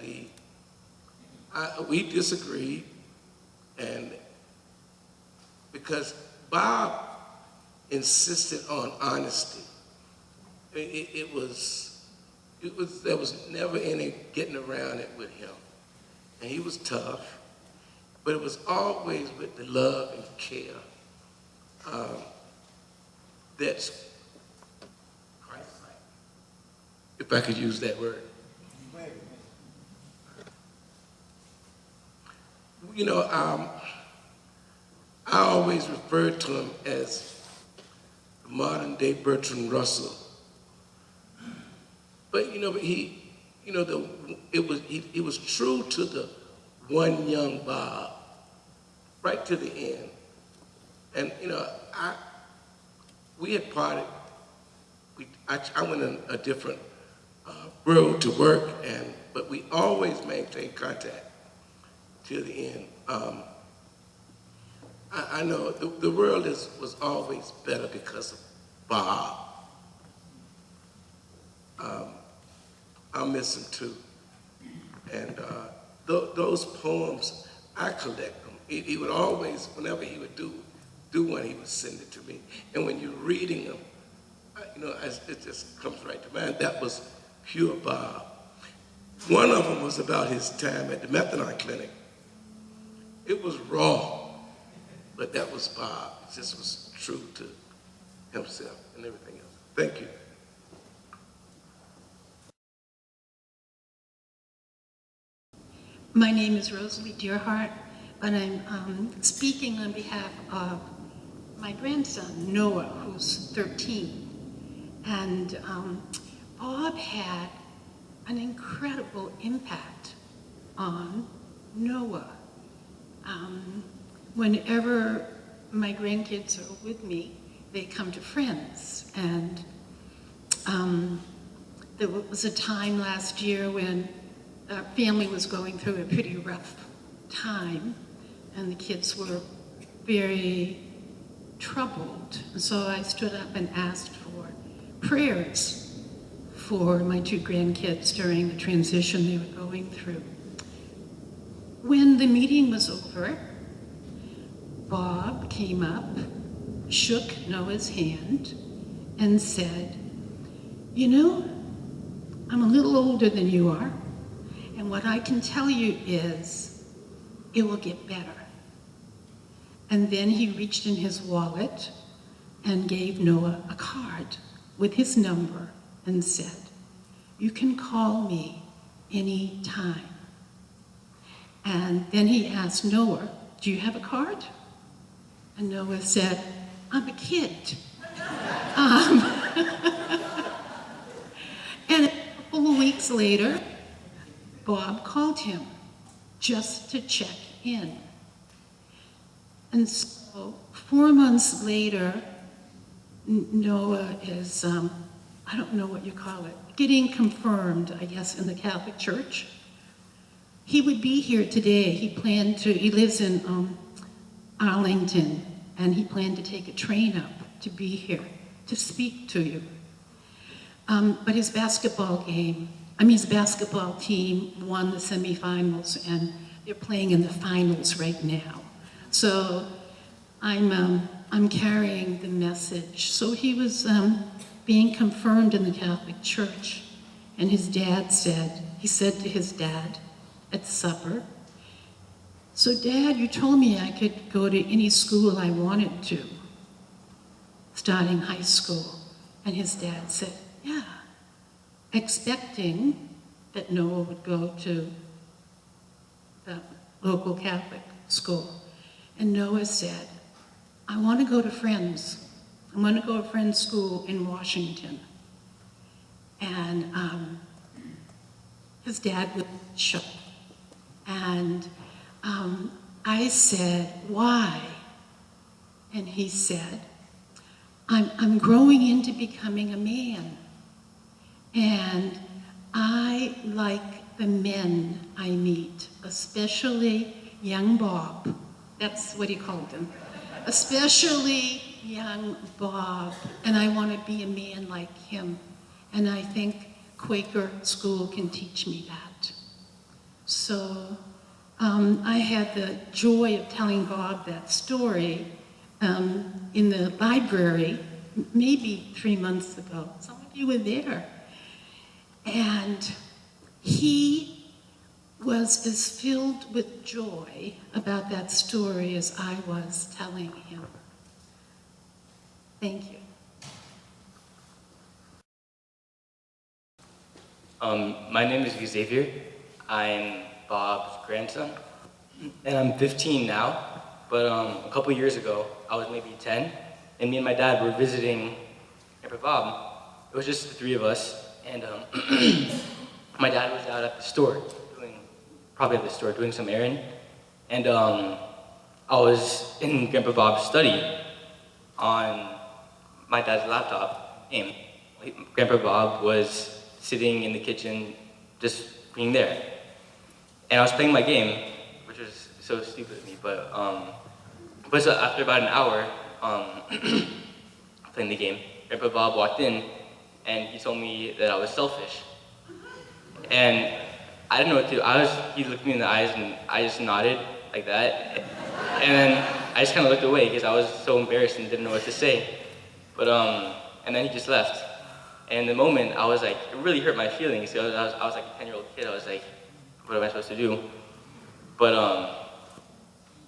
we disagreed, and because Bob insisted on honesty. There was never any getting around it with him. And he was tough, but it was always with the love and care that's Christ-like, if I could use that word. You know, I always referred to him as the modern day Bertrand Russell. But he was true to the one young Bob, right to the end. And we had parted. I went in a different road to work, but we always maintained contact till the end. I know the world was always better because of Bob. I'll miss him too. And those poems, I collect them. He would always, whenever he would do one, he would send it to me. And when you're reading them, it just comes right to mind. That was pure Bob. One of them was about his time at the methadone clinic. It was raw, but that was Bob. He just was true to himself and everything else. Thank you. My name is Rosalie Dearhart, but I'm speaking on behalf of my grandson, Noah, who's 13. And Bob had an incredible impact on Noah. Whenever my grandkids are with me, they come to friends. And there was a time last year when our family was going through a pretty rough time, and the kids were very troubled. And so I stood up and asked for prayers for my two grandkids during the transition they were going through. When the meeting was over, Bob came up, shook Noah's hand, and said, I'm a little older than you are, and what I can tell you is it will get better. And then he reached in his wallet and gave Noah a card with his number and said, you can call me any time. And then he asked Noah, do you have a card? And Noah said, I'm a kid. And a couple of weeks later, Bob called him just to check in. And so 4 months later, Noah is, I don't know what you call it, getting confirmed, I guess, in the Catholic Church. He would be here today. He lives in Arlington, and he planned to take a train up to be here to speak to you. But his basketball team won the semifinals, and they're playing in the finals right now. So I'm I'm carrying the message. So he was being confirmed in the Catholic Church, and he said to his dad at supper, "So Dad, you told me I could go to any school I wanted to, starting high school." And his dad said, "Yeah," expecting that Noah would go to the local Catholic school. And Noah said, "I want to go to Friends. I want to go to Friends School in Washington." And his dad was shocked. And I said, "Why?" And he said, I'm growing into becoming a man. And I like the men I meet, especially young Bob." That's what he called him. "Especially young Bob. And I want to be a man like him. And I think Quaker school can teach me that." So I had the joy of telling Bob that story in the library maybe 3 months ago. Some of you were there. And he was as filled with joy about that story as I was telling him. Thank you. My name is Xavier. I'm Bob's grandson, and I'm 15 now. But a couple years ago, I was maybe 10, and me and my dad were visiting Grandpa Bob. It was just the three of us, and my dad was out at the store, doing some errand, and I was in Grandpa Bob's study on my dad's laptop, and Grandpa Bob was sitting in the kitchen, just being there. And I was playing my game, which was so stupid of me, but so after about an hour playing the game, Grandpa Bob walked in, and he told me that I was selfish. And I didn't know what to do. He looked me in the eyes, and I just nodded like that. And then I just kind of looked away because I was so embarrassed and didn't know what to say. But and then he just left. And in the moment, I was like, it really hurt my feelings. I was like a 10-year-old kid. I was like, what am I supposed to do? But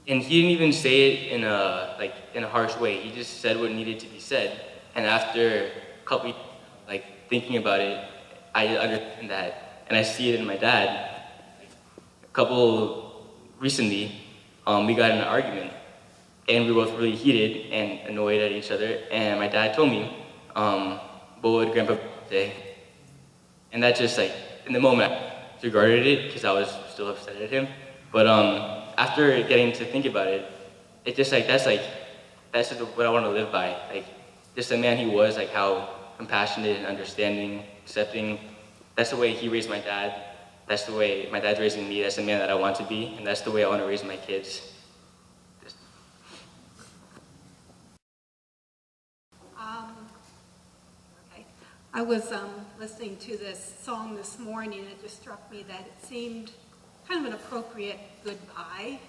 and he didn't even say it in a harsh way. He just said what needed to be said. And after a couple, thinking about it, I understand that, and I see it in my dad. Recently, we got in an argument, and we were both really heated and annoyed at each other. And my dad told me, "What would Grandpa say?" And that just in the moment, I disregarded it because I was still upset at him. But after getting to think about it, it just that's just what I want to live by. Just the man he was, how compassionate and understanding, accepting. That's the way he raised my dad. That's the way my dad's raising me. That's the man that I want to be, and that's the way I want to raise my kids. I was listening to this song this morning, and it just struck me that it seemed kind of an appropriate goodbye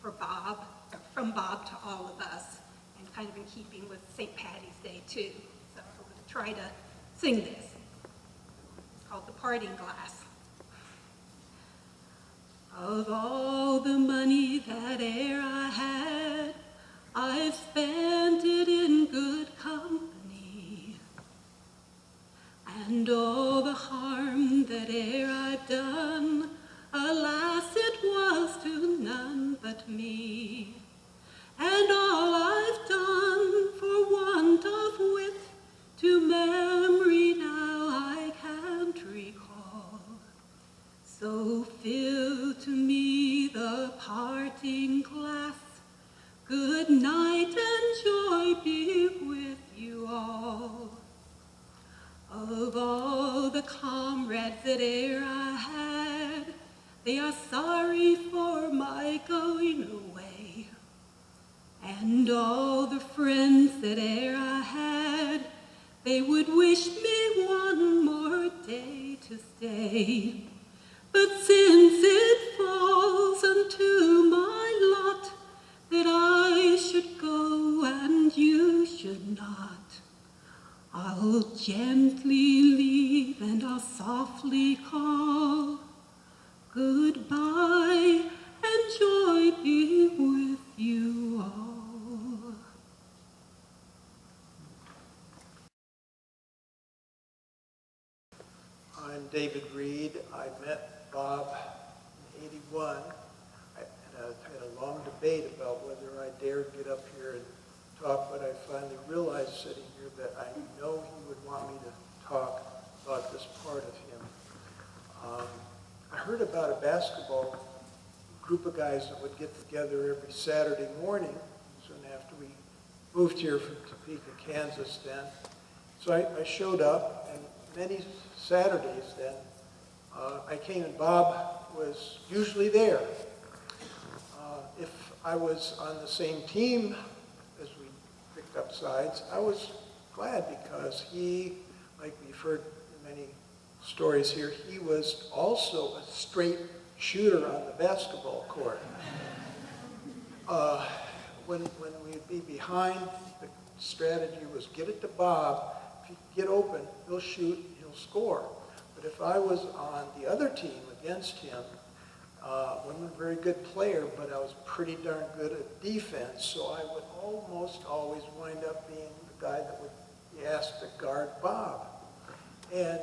for Bob, or from Bob to all of us, and kind of in keeping with St. Patty's Day too. So I'm going to try to sing this. It's called The Parting Glass. Of all the money that e'er I had, I've spent it in good company. And all the harm that e'er I've done, alas, it was to none but me. And all I've done for want of wit, to memory now I can't recall. So fill to me the parting glass. Good night and joy be with you all. Of all the comrades that e'er I had, they are sorry for my going away. And all the friends that e'er I had, they would wish me one more day to stay. But since it falls unto my lot that I should go and you dared get up here and talk, but I finally realized sitting here that I know he would want me to talk about this part of him. I heard about a basketball group of guys that would get together every Saturday morning, soon after we moved here from Topeka, Kansas then. So I showed up, and many Saturdays then, I came and Bob was usually there. If I was on the same team as we picked up sides, I was glad because he, like we've heard many stories here, he was also a straight shooter on the basketball court. When we'd be behind, the strategy was get it to Bob. If you get open, he'll shoot, he'll score. But if I was on the other team against him, wasn't a very good player, but I was pretty darn good at defense, so I would almost always wind up being the guy that would be asked to guard Bob. And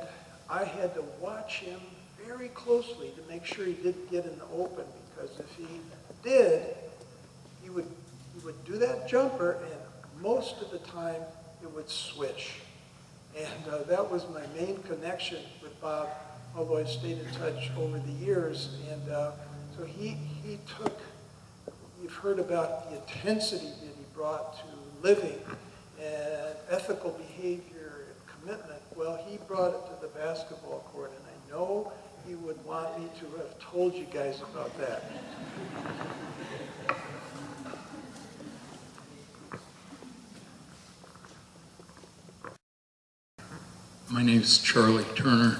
I had to watch him very closely to make sure he didn't get in the open, because if he did, he would do that jumper, and most of the time it would switch. And that was my main connection with Bob, although I stayed in touch over the years. And so he took, you've heard about the intensity that he brought to living and ethical behavior and commitment. Well, he brought it to the basketball court, and I know he would want me to have told you guys about that. My name is Charlie Turner,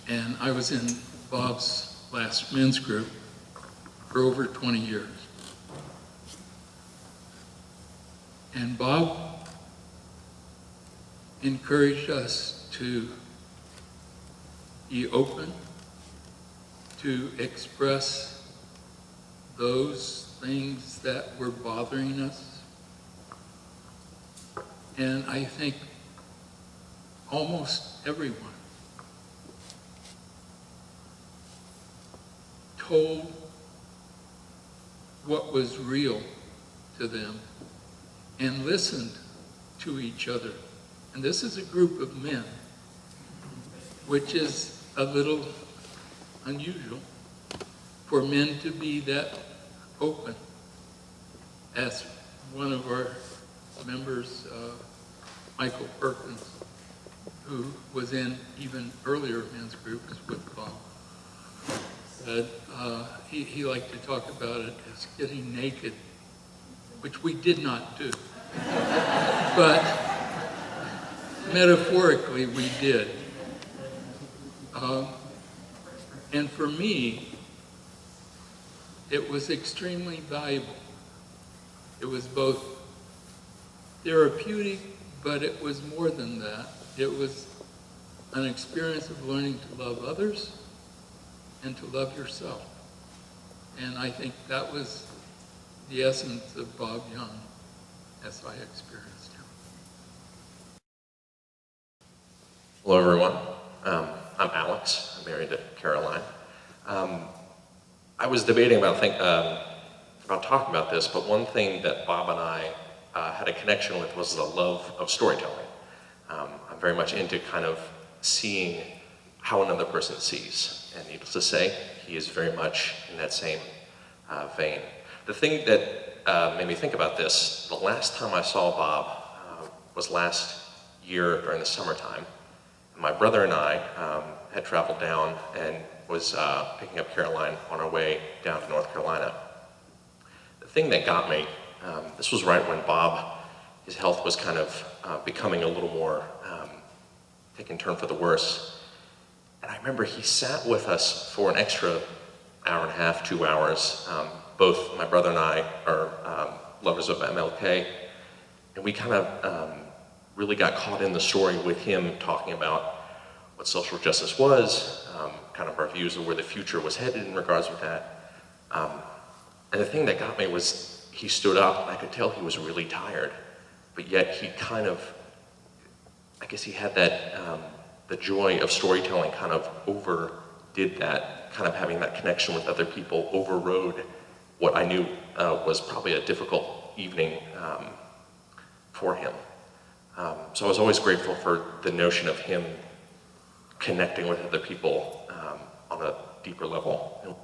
and I was in Bob's last men's group for over 20 years. And Bob encouraged us to be open, to express those things that were bothering us. And I think almost everyone told what was real to them and listened to each other. And this is a group of men, which is a little unusual for men to be that open. As one of our members, Michael Perkins, who was in even earlier men's groups with Bob, said he liked to talk about it as getting naked, which we did not do. But metaphorically, we did. And for me, it was extremely valuable. It was both therapeutic, but it was more than that. It was an experience of learning to love others and to love yourself. And I think that was the essence of Bob Young as I experienced him. Hello, everyone. I'm Alex. I'm married to Caroline. I was debating about talking about this, but one thing that Bob and I had a connection with was the love of storytelling. I'm very much into kind of seeing how another person sees. And needless to say, he is very much in that same vein. The thing that made me think about this, the last time I saw Bob was last year during the summertime. My brother and I had traveled down and was picking up Caroline on our way down to North Carolina. The thing that got me, this was right when Bob, his health was kind of becoming a little more taking a turn for the worse. And I remember he sat with us for an extra hour and a half, 2 hours. Both my brother and I are lovers of MLK, and we kind of really got caught in the story with him talking about what social justice was, kind of our views of where the future was headed in regards with that. And the thing that got me was he stood up, and I could tell he was really tired, but yet he kind of, I guess he had that, the joy of storytelling kind of overdid that, kind of having that connection with other people overrode what I knew was probably a difficult evening for him. So I was always grateful for the notion of him connecting with other people on a deeper level and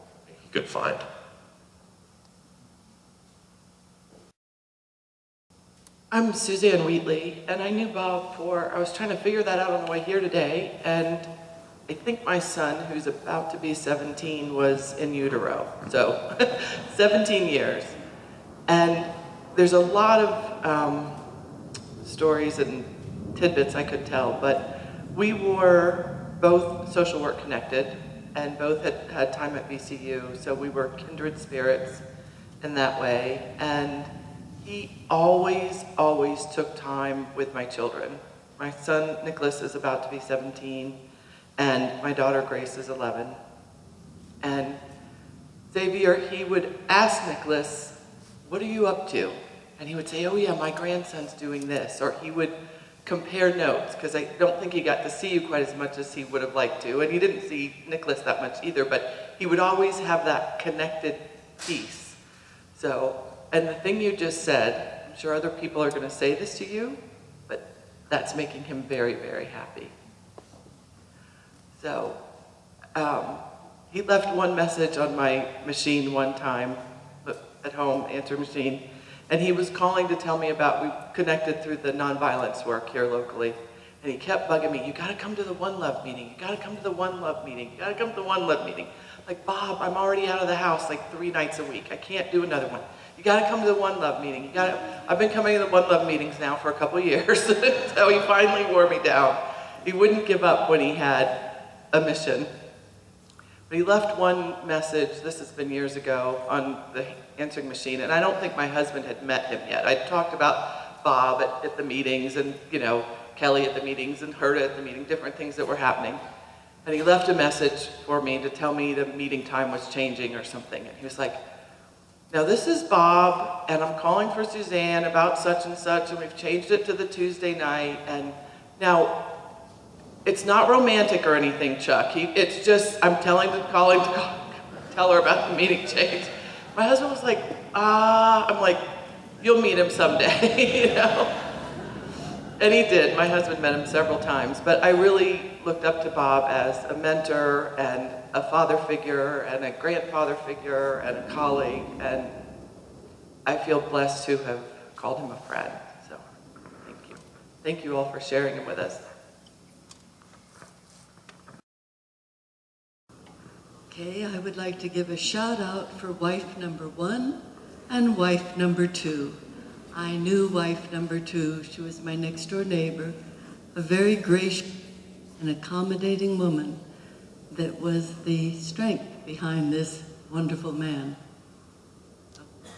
he could find. I'm Suzanne Wheatley, and I knew Bob I was trying to figure that out on the way here today, and I think my son, who's about to be 17, was in utero, so 17 years. And there's a lot of stories and tidbits I could tell, but we were both social work connected, and both had time at VCU, so we were kindred spirits in that way. And he always took time with my children. My son, Nicholas, is about to be 17, and my daughter, Grace, is 11. And Xavier, he would ask Nicholas, "What are you up to?" And he would say, "Oh yeah, my grandson's doing this." Or he would compare notes, because I don't think he got to see you quite as much as he would have liked to. And he didn't see Nicholas that much either, but he would always have that connected piece. So, and the thing you just said, I'm sure other people are going to say this to you, but that's making him very, very happy. So, he left one message on my machine one time, at home, answer machine, and he was calling to tell me we connected through the nonviolence work here locally, and he kept bugging me, "You gotta come to the One Love meeting, you gotta come to the One Love meeting, you gotta come to the One Love meeting." Like, "Bob, I'm already out of the house like 3 nights a week, I can't do another one. You gotta come to the One Love meeting, I've been coming to the One Love meetings now for a couple of years, so he finally wore me down. He wouldn't give up when he had a mission. But he left one message, this has been years ago, on the answering machine, and I don't think my husband had met him yet. I talked about Bob at the meetings, and Kelly at the meetings, and Herta at the meeting, different things that were happening. And he left a message for me to tell me the meeting time was changing or something. And he was like, "Now this is Bob, and I'm calling for Suzanne about such and such, and we've changed it to the Tuesday night, and now, it's not romantic or anything, Chuck. It's just, I'm calling to tell her about the meeting change." My husband was like, I'm like, "You'll meet him someday," And he did. My husband met him several times. But I really looked up to Bob as a mentor and a father figure and a grandfather figure and a colleague. And I feel blessed to have called him a friend. So thank you. Thank you all for sharing him with us. Okay, I would like to give a shout out for wife number 1 and wife number 2. I knew wife number 2. She was my next door neighbor, a very gracious and accommodating woman that was the strength behind this wonderful man.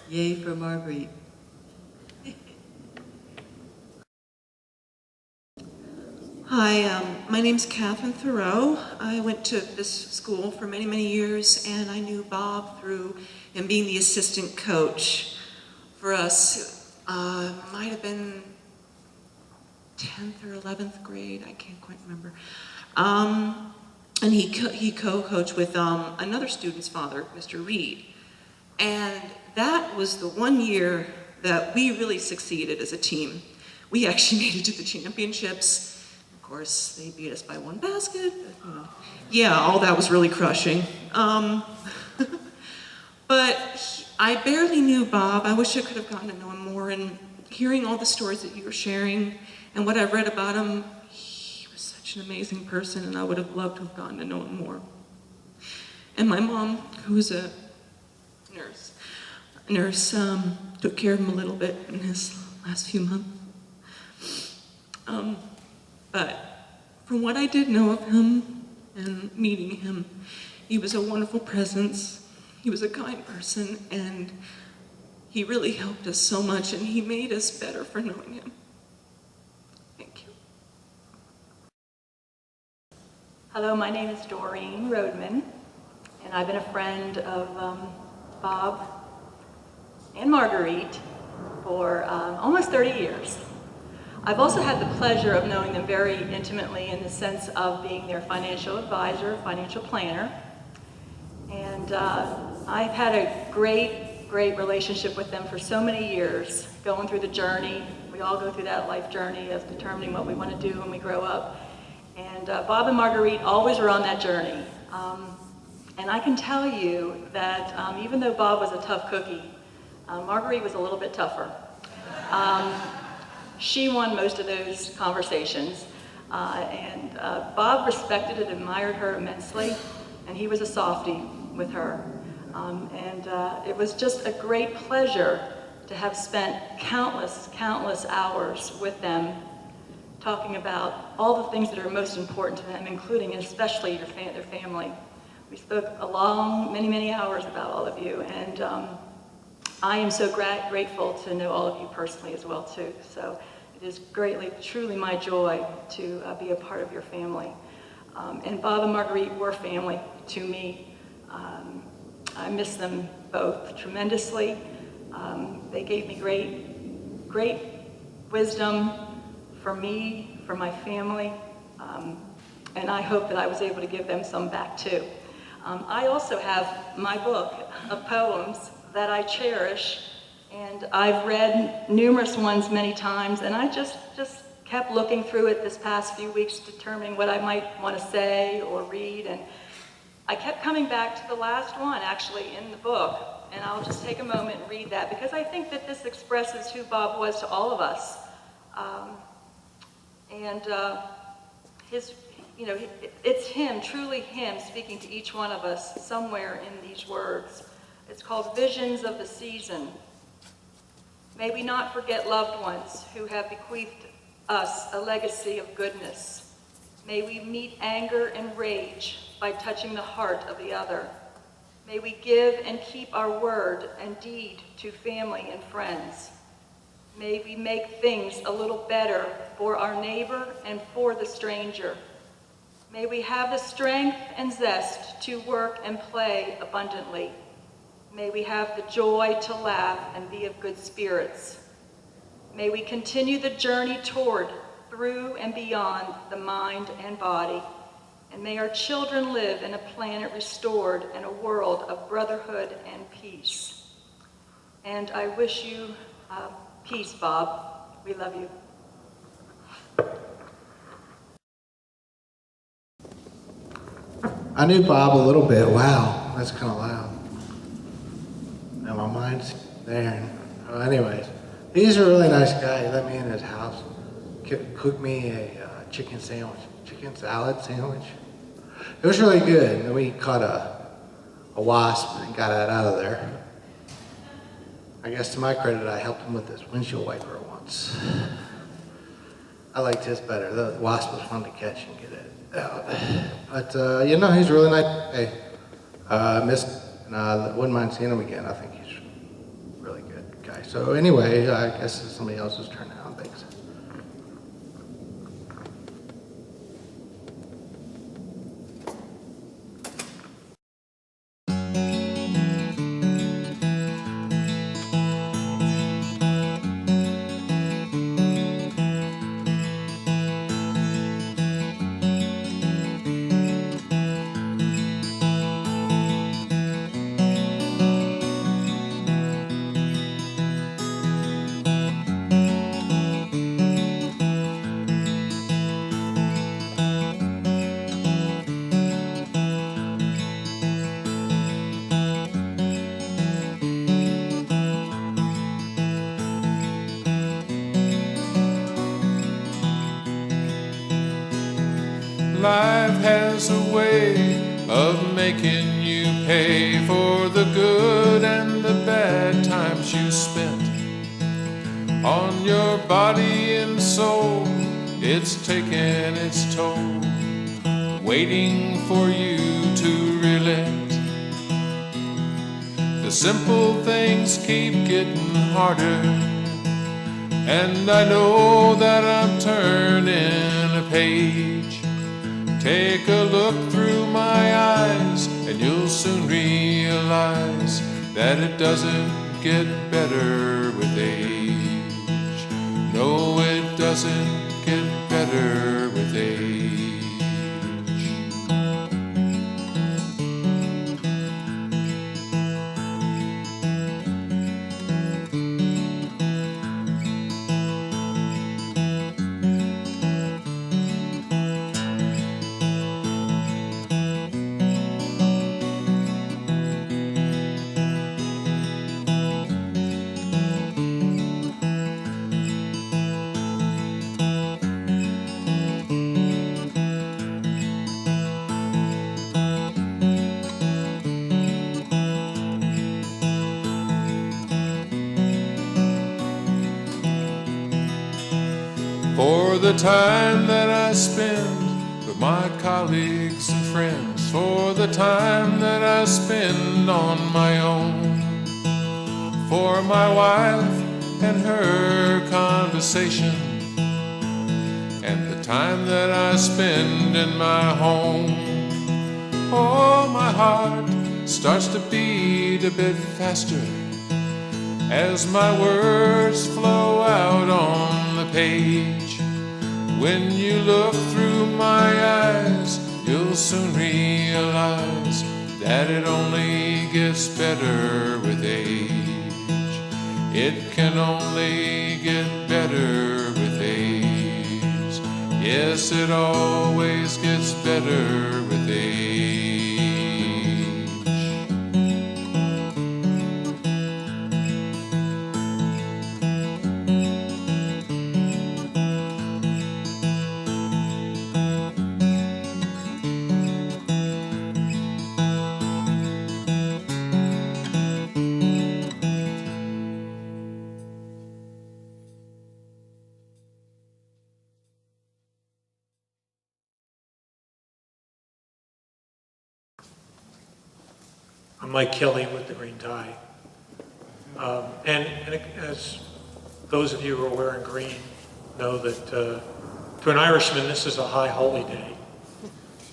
Yay for Marguerite. Hi, my name's Catherine Thoreau. I went to this school for many, many years, and I knew Bob through him being the assistant coach for us. Might have been 10th or 11th grade, I can't quite remember. And he co-coached with another student's father, Mr. Reed. And that was the one year that we really succeeded as a team. We actually made it to the championships. Of course, they beat us by 1 basket. But, yeah, all that was really crushing. But I barely knew Bob. I wish I could have gotten to know him more. And hearing all the stories that you were sharing and what I've read about him, he was such an amazing person, and I would have loved to have gotten to know him more. And my mom, who was a nurse, took care of him a little bit in his last few months. But from what I did know of him and meeting him, he was a wonderful presence. He was a kind person, and he really helped us so much, and he made us better for knowing him. Thank you. Hello, my name is Doreen Rodman, and I've been a friend of Bob and Marguerite for almost 30 years. I've also had the pleasure of knowing them very intimately in the sense of being their financial advisor, financial planner. And I've had a great great relationship with them for so many years, going through the journey. We all go through that life journey of determining what we want to do when we grow up. And Bob and Marguerite always were on that journey. And I can tell you that even though Bob was a tough cookie, Marguerite was a little bit tougher. She won most of those conversations. And Bob respected and admired her immensely, and he was a softie with her. And it was just a great pleasure to have spent countless hours with them, talking about all the things that are most important to them, including and especially their family. We spoke many hours about all of you, and I am so grateful to know all of you personally as well too. So it is truly my joy to be a part of your family. And Bob and Marguerite were family to me. I miss them both tremendously. They gave me great wisdom for me, for my family, and I hope that I was able to give them some back too. I also have my book of poems that I cherish, and I've read numerous ones many times, and I just kept looking through it this past few weeks, determining what I might want to say or read, and I kept coming back to the last one actually in the book, and I'll just take a moment and read that because I think that this expresses who Bob was to all of us. It's him, truly him, speaking to each one of us somewhere in these words. It's called Visions of the Season. May we not forget loved ones who have bequeathed us a legacy of goodness. May we meet anger and rage by touching the heart of the other. May we give and keep our word and deed to family and friends. May we make things a little better for our neighbor and for the stranger. May we have the strength and zest to work and play abundantly. May we have the joy to laugh and be of good spirits. May we continue the journey toward, through, and beyond the mind and body. And may our children live in a planet restored and a world of brotherhood and peace. And I wish you peace, Bob. We love you. I knew Bob a little bit. Wow, that's kind of loud. And my mind's there. Anyways, he's a really nice guy. He let me in his house, cooked me a chicken salad sandwich. It was really good. And then we caught a wasp and got it out of there. I guess to my credit, I helped him with this windshield wiper once. I liked his better. The wasp was fun to catch and get it out. But, he's a really nice guy. I wouldn't mind seeing him again. I think he's a really good guy. So anyway, I guess it's somebody else's turn now. Thanks. Life has a way of making you pay for the good and the bad times you spent. On your body and soul, it's taking its toll, waiting for you to relent. The simple things keep getting harder, and I know that I'm turning a page. Take a look through my eyes, and you'll soon realize that it doesn't get better with age. No, it doesn't get better with age. for the time that I spend with my colleagues and friends, for the time that I spend on my own, for my wife and her conversation, and the time that I spend in my home. Oh, my heart starts to beat a bit faster as my words flow out on the page. When you look through my eyes, you'll soon realize that it only gets better with age. It can only get better with age. Yes, it always gets better with age. I'm Mike Kelly with the Green Tie. And as those of you who are wearing green know that to an Irishman, this is a high holy day.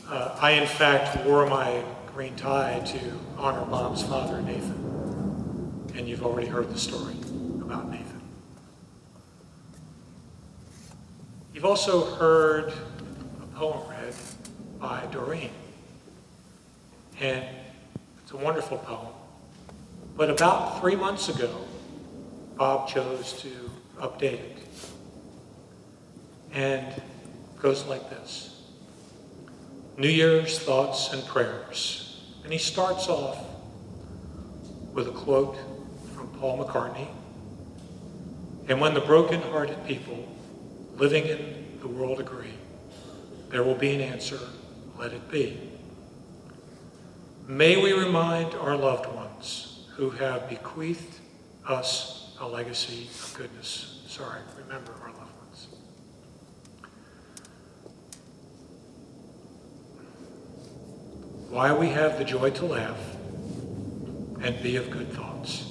I, in fact, wore my green tie to honor Bob's father, Nathan. And you've already heard the story about Nathan. You've also heard a poem read by Doreen. And it's a wonderful poem. But about 3 months ago, Bob chose to update it. And it goes like this. New Year's thoughts and prayers. And he starts off with a quote from Paul McCartney. And when the broken-hearted people living in the world agree, there will be an answer, let it be. May we remind our loved ones who have bequeathed us a legacy of goodness. Sorry, remember our loved ones. Why we have the joy to laugh and be of good thoughts.